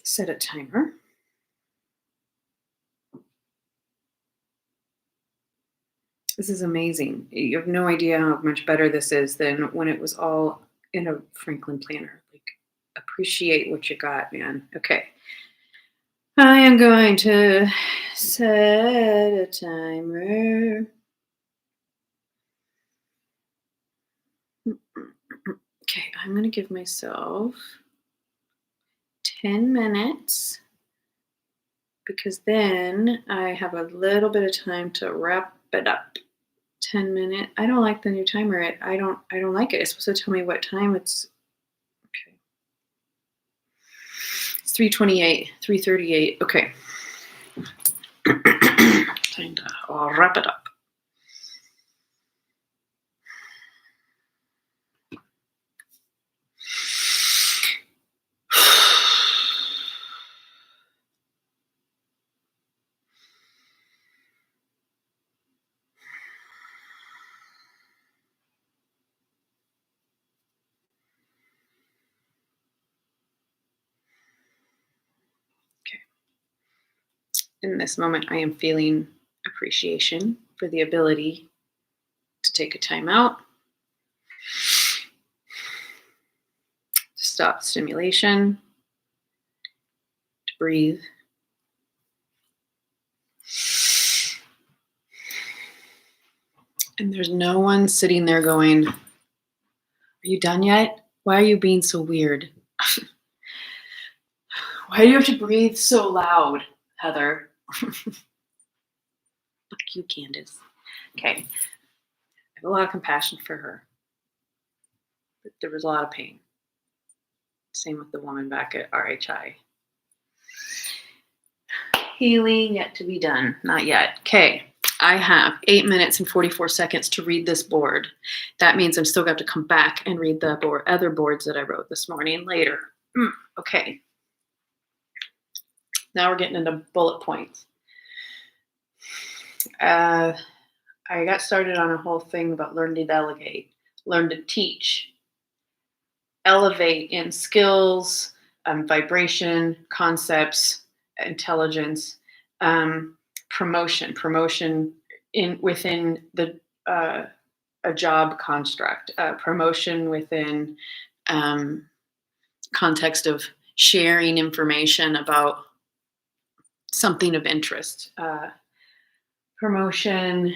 set a timer. This is amazing. You have no idea how much better this is than when it was all in a Franklin planner. Like, appreciate what you got, man. Okay. I am going to set a timer. Okay, I'm going to give myself 10 minutes because then I have a little bit of time to wrap it up. 10 minutes. I don't like the new timer. I don't like it. It's supposed to tell me what time it's. Okay. It's 3:28, 3:38. Okay. Time to wrap it up. In this moment, I am feeling appreciation for the ability to take a time out, to stop stimulation, to breathe. And there's no one sitting there going, "Are you done yet? Why are you being so weird? Why do you have to breathe so loud, Heather?" Fuck you, Candace. Okay. I have a lot of compassion for her. But there was a lot of pain. Same with the woman back at RHI. Healing yet to be done. Not yet. Okay. I have 8 minutes and 44 seconds to read this board. That means I'm still going to have to come back and read the other boards that I wrote this morning later. Okay. Now we're getting into bullet points. I got started on a whole thing about learn to delegate, learn to teach, elevate in skills, vibration, concepts, intelligence, promotion within the a job construct, promotion within context of sharing information about something of interest. Promotion,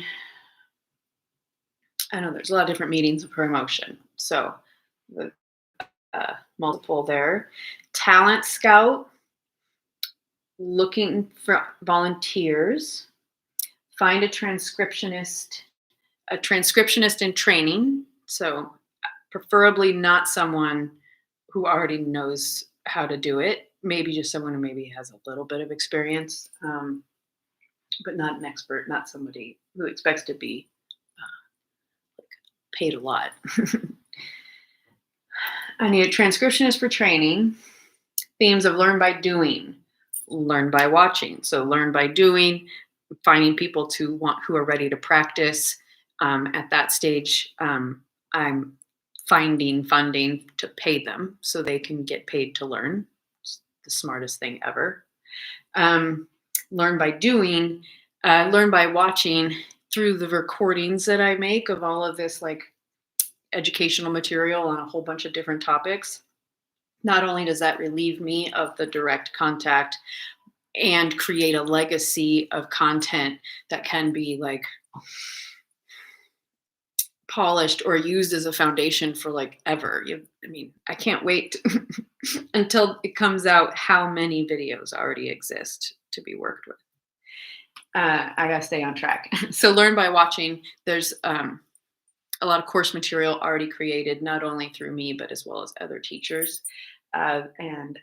I know there's a lot of different meanings of promotion, so the multiple there. Talent scout, looking for volunteers. find a transcriptionist in training. So preferably not someone who already knows how to do it. Maybe just someone who maybe has a little bit of experience, but not an expert, not somebody who expects to be paid a lot. I need a transcriptionist for training. Themes of learn by doing, learn by watching. So learn by doing, finding people who are ready to practice. At that stage, I'm finding funding to pay them so they can get paid to learn. It's the smartest thing ever. Learn by doing, learn by watching through the recordings that I make of all of this like educational material on a whole bunch of different topics. Not only does that relieve me of the direct contact and create a legacy of content that can be like polished or used as a foundation for like ever. I can't wait until it comes out how many videos already exist to be worked with. I gotta stay on track. So learn by watching. There's a lot of course material already created, not only through me, but as well as other teachers. And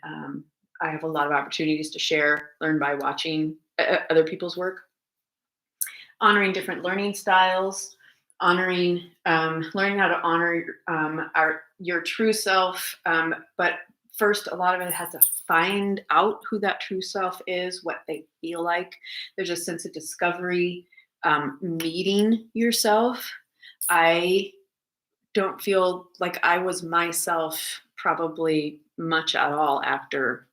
I have a lot of opportunities to share, learn by watching other people's work. Honoring different learning styles, learning how to honor your true self. But first, a lot of it has to find out who that true self is, what they feel like. There's a sense of discovery, meeting yourself. I don't feel like I was myself probably much at all after,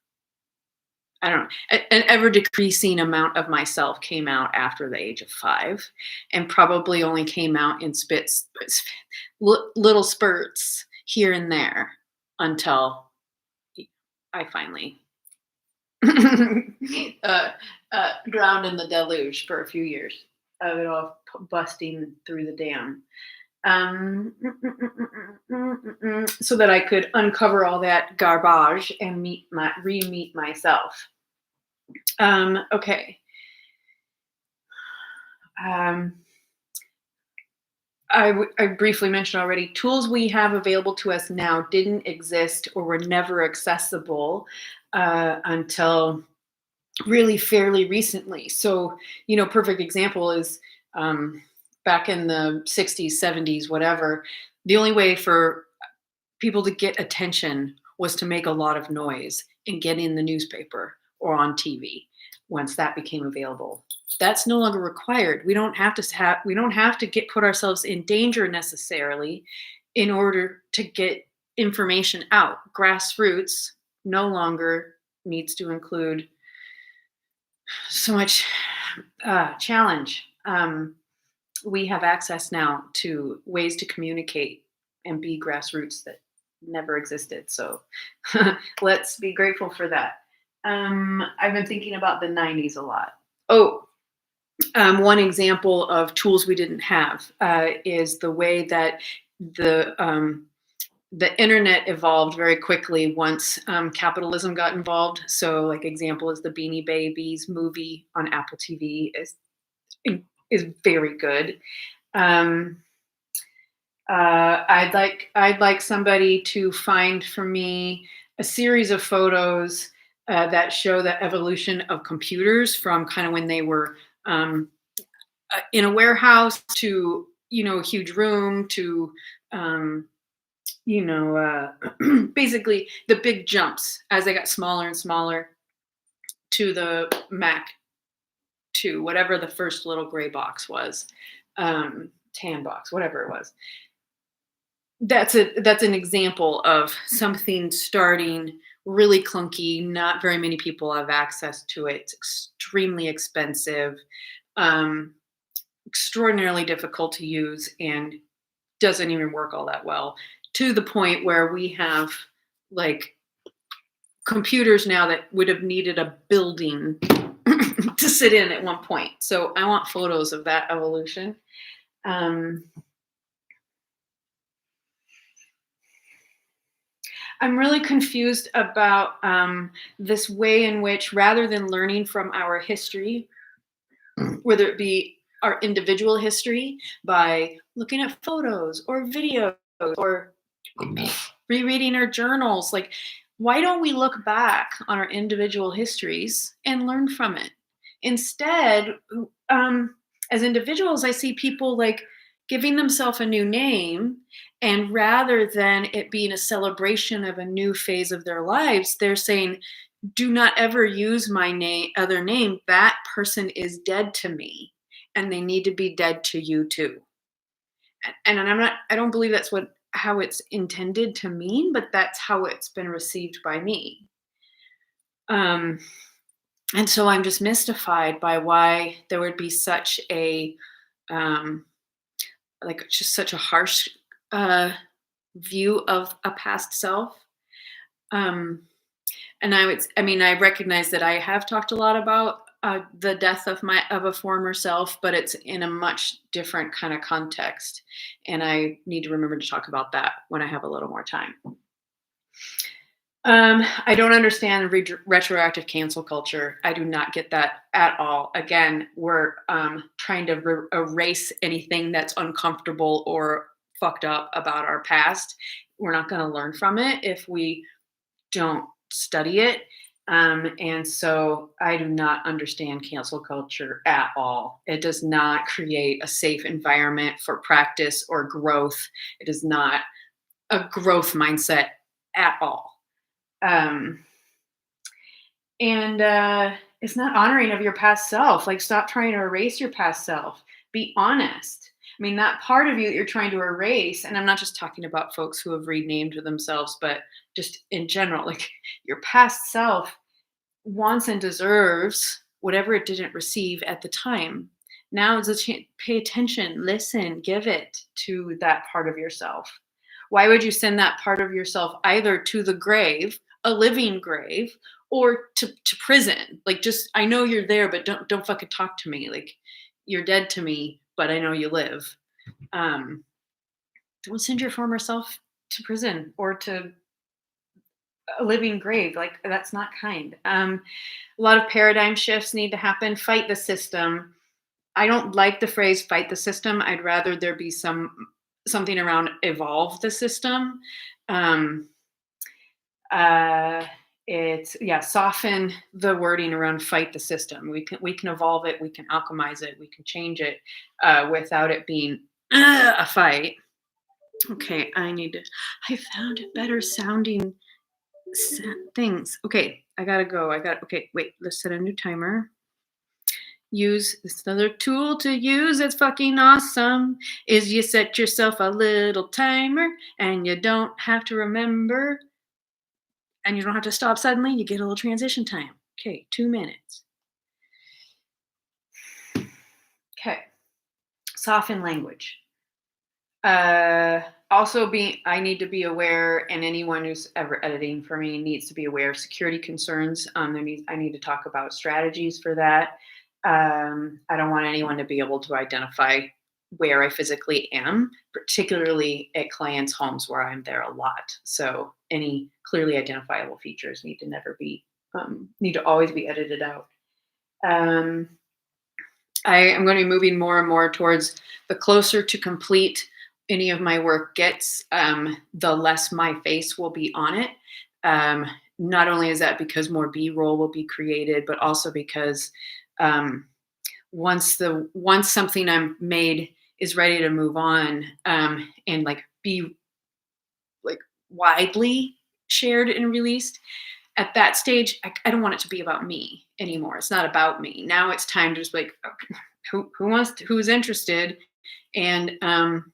I don't know, an ever decreasing amount of myself came out after the age of 5 and probably only came out in little spurts here and there until I finally drowned in the deluge for a few years of it all busting through the dam. So that I could uncover all that garbage and re-meet myself. Okay. I briefly mentioned already, tools we have available to us now didn't exist or were never accessible until really fairly recently. So, perfect example is back in the 60s, 70s, whatever, the only way for people to get attention was to make a lot of noise and get in the newspaper or on TV once that became available. That's no longer required. We don't have to put ourselves in danger necessarily in order to get information out. Grassroots no longer needs to include so much challenge. We have access now to ways to communicate and be grassroots that never existed. So let's be grateful for that. I've been thinking about the 90s a lot. One example of tools we didn't have is the way that the internet evolved very quickly once capitalism got involved. So, like, example is the Beanie Babies movie on Apple TV is very good. I'd like somebody to find for me a series of photos that show the evolution of computers from kind of when they were in a warehouse to a huge room to basically the big jumps as they got smaller and smaller to the Mac, to whatever the first little gray box was, tan box, whatever it was. That's an example of something starting really clunky. Not very many people have access to it. It's extremely expensive, extraordinarily difficult to use, and doesn't even work all that well, to the point where we have like computers now that would have needed a building to sit in at one point. So I want photos of that evolution. I'm really confused about this way in which, rather than learning from our history, whether it be our individual history by looking at photos or videos or rereading our journals. Like, why don't we look back on our individual histories and learn from it? Instead, as individuals, I see people like giving themselves a new name, and rather than it being a celebration of a new phase of their lives, they're saying, do not ever use my other name. That person is dead to me, and they need to be dead to you too. And I don't believe that's how it's intended to mean, but that's how it's been received by me. And so I'm just mystified by why there would be such a just such a harsh view of a past self. And I recognize that I have talked a lot about the death of a former self, but it's in a much different kind of context. And I need to remember to talk about that when I have a little more time. I don't understand retroactive cancel culture. I do not get that at all. Again, we're trying to erase anything that's uncomfortable or fucked up about our past. We're not going to learn from it if we don't study it. And so I do not understand cancel culture at all. It does not create a safe environment for practice or growth. It is not a growth mindset at all. And it's not honoring of your past self. Like, stop trying to erase your past self. Be honest. I mean, that part of you that you're trying to erase, and I'm not just talking about folks who have renamed themselves, but just in general, like, your past self wants and deserves whatever it didn't receive at the time. Now is a chance. Pay attention, listen, give it to that part of yourself. Why would you send that part of yourself either to the grave, a living grave, or to prison? Like, just, I know you're there, but don't fucking talk to me. Like, you're dead to me, but I know you live. Don't send your former self to prison or to a living grave. Like, that's not kind. A lot of paradigm shifts need to happen. Fight the system. I don't like the phrase fight the system. I'd rather there be something around evolve the system. Soften the wording around fight the system. We can evolve it, we can alchemize it, we can change it without it being a fight. Okay, I found better sounding things. Okay, I gotta go. Okay, wait, let's set a new timer. Use this another tool to use that's fucking awesome is you set yourself a little timer and you don't have to remember and you don't have to stop suddenly. You get a little transition time. Okay, 2 minutes. Okay, soften language. I need to be aware, and anyone who's ever editing for me needs to be aware of security concerns. I need to talk about strategies for that. I don't want anyone to be able to identify where I physically am, particularly at clients' homes where I'm there a lot. So any clearly identifiable features need to always be edited out. I am going to be moving more and more towards the closer to complete any of my work gets, the less my face will be on it. Not only is that because more B-roll will be created, but also because once something I'm made is ready to move on and like be like widely shared and released, at that stage, I don't want it to be about me anymore. It's not about me. Now it's time to just like, okay, who's interested, and I'm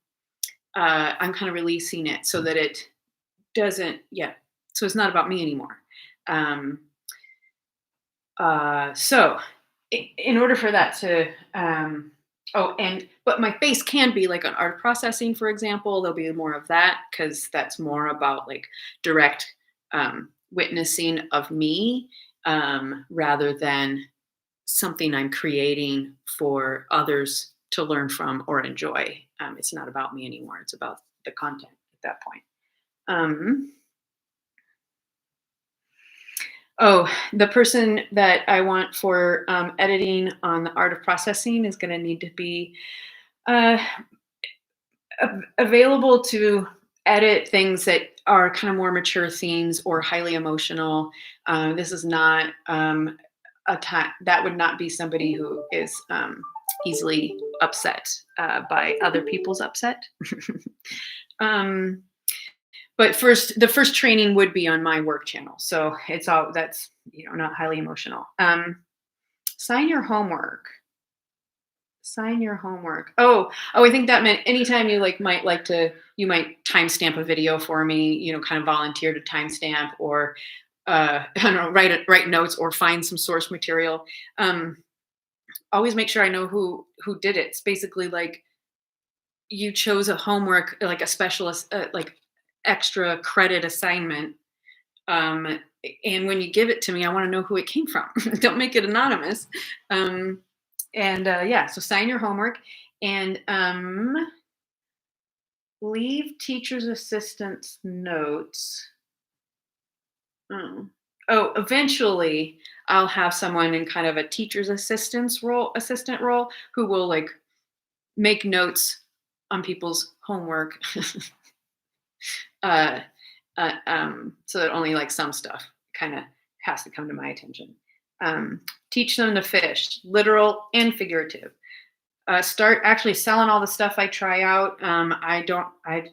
kind of releasing it so that it doesn't. Yeah, so it's not about me anymore. So in order for that to, but my face can be like an art processing, for example. There'll be more of that because that's more about like direct witnessing of me rather than something I'm creating for others to learn from or enjoy. It's not about me anymore. It's about the content at that point. Oh, the person that I want for editing on the art of processing is going to need to be uh, available to edit things that are kind of more mature themes or highly emotional. This is not a time that would not be somebody who is easily upset by other people's upset. um, but the first training would be on my work channel, so it's all that's not highly emotional. Sign your homework. Sign your homework. Oh, I think that meant anytime you you might timestamp a video for me, kind of volunteer to timestamp or I don't know, write notes or find some source material. Um, Always make sure I know who did it. It's basically like you chose a homework, like a specialist, like extra credit assignment. Um, and when you give it to me, I want to know who it came from. Don't make it anonymous. Um, yeah, so sign your homework and leave teacher's assistants notes. Eventually I'll have someone in kind of a teacher's assistant role who will like make notes on people's homework. uh, so that only like some stuff kind of has to come to my attention. Teach them to fish, literal and figurative. Start actually selling all the stuff I try out. I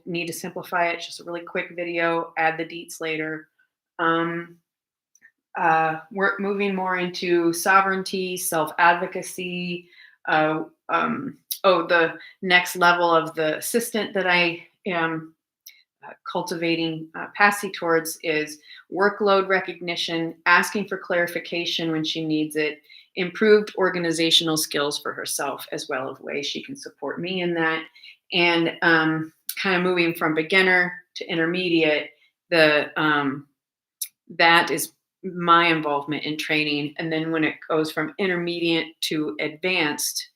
need to simplify it. It's just a really quick video, add the deets later. We're moving more into sovereignty, self-advocacy. The next level of the assistant that I am cultivating Passy towards is workload recognition, asking for clarification when she needs it, improved organizational skills for herself, as well as ways she can support me in that, and kind of moving from beginner to intermediate. That is my involvement in training, and then when it goes from intermediate to advanced,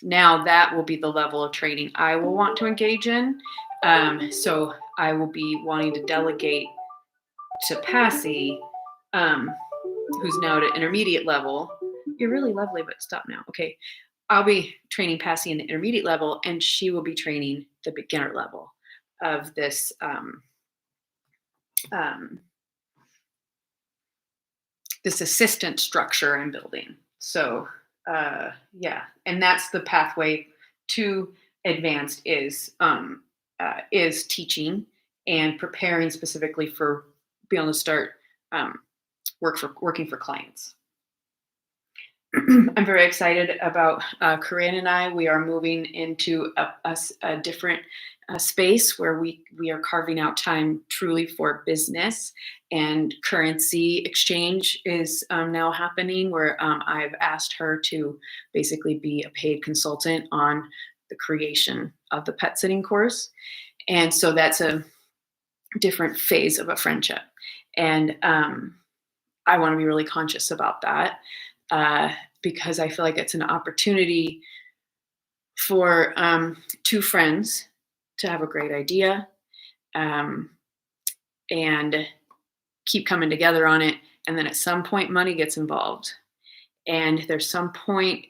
now that will be the level of training I will want to engage in. So I will be wanting to delegate to Passy, who's now at intermediate level. You're really lovely, but stop now. Okay. I'll be training Passy in the intermediate level, and she will be training the beginner level of this this assistant structure I'm building. So yeah, and that's the pathway to advanced is teaching and preparing specifically for being able to start working for clients. I'm very excited about Corinne and I. We are moving into a different space where we are carving out time truly for business, and currency exchange is now happening where I've asked her to basically be a paid consultant on the creation of the pet sitting course. And so that's a different phase of a friendship. And I want to be really conscious about that. Because I feel like it's an opportunity for two friends to have a great idea and keep coming together on it. And then at some point, money gets involved. And there's some point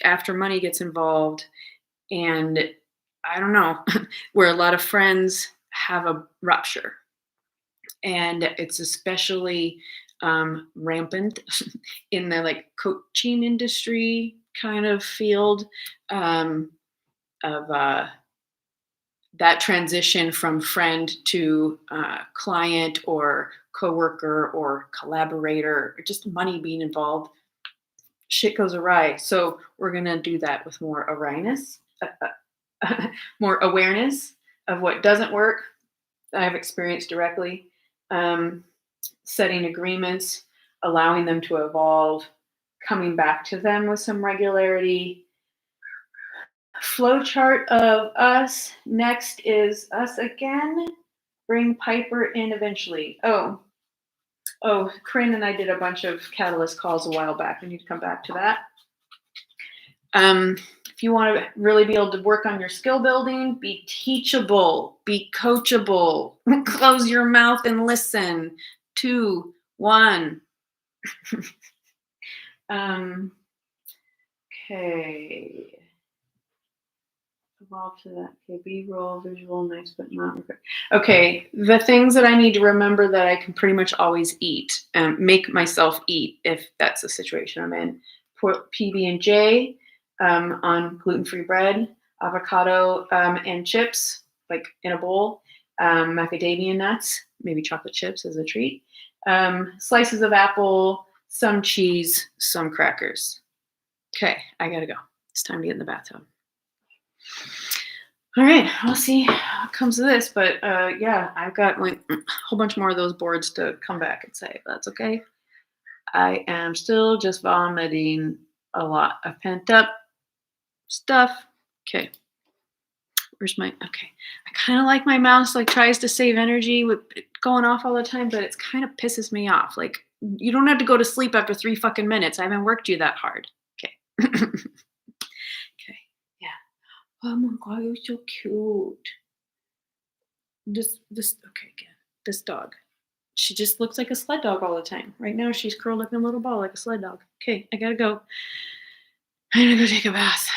after money gets involved, and I don't know, where a lot of friends have a rupture. And it's especially rampant in the like coaching industry kind of field of that transition from friend to client or coworker or collaborator, or just money being involved. Shit goes awry. So we're going to do that with more awareness, more awareness of what doesn't work. I've experienced directly. Setting agreements, allowing them to evolve, coming back to them with some regularity. Flowchart of us. Next is us again. Bring Piper in eventually. Oh, Corinne and I did a bunch of Catalyst calls a while back. I need to come back to that. If you want to really be able to work on your skill building, be teachable, be coachable, close your mouth and listen. 2, 1. Okay. Evolve to that. Okay, B-roll, visual, nice, but not. Okay, the things that I need to remember that I can pretty much always eat, make myself eat if that's the situation I'm in. PB&J on gluten-free bread, avocado and chips, like in a bowl, macadamia nuts, maybe chocolate chips as a treat, slices of apple, some cheese, some crackers. Okay, I gotta go. It's time to get in the bathtub. All right, we'll see what comes of this, but yeah, I've got like a whole bunch more of those boards to come back and say, that's okay. I am still just vomiting a lot of pent up stuff. Okay, where's my, okay. I kind of like my mouse like tries to save energy with it going off all the time, but it's kind of pisses me off. Like, you don't have to go to sleep after 3 fucking minutes. I haven't worked you that hard. Okay. Okay, yeah. Oh my God, you're so cute. This, okay, again, this dog. She just looks like a sled dog all the time. Right now, she's curled up in a little ball like a sled dog. Okay, I gotta go. I'm gonna go take a bath.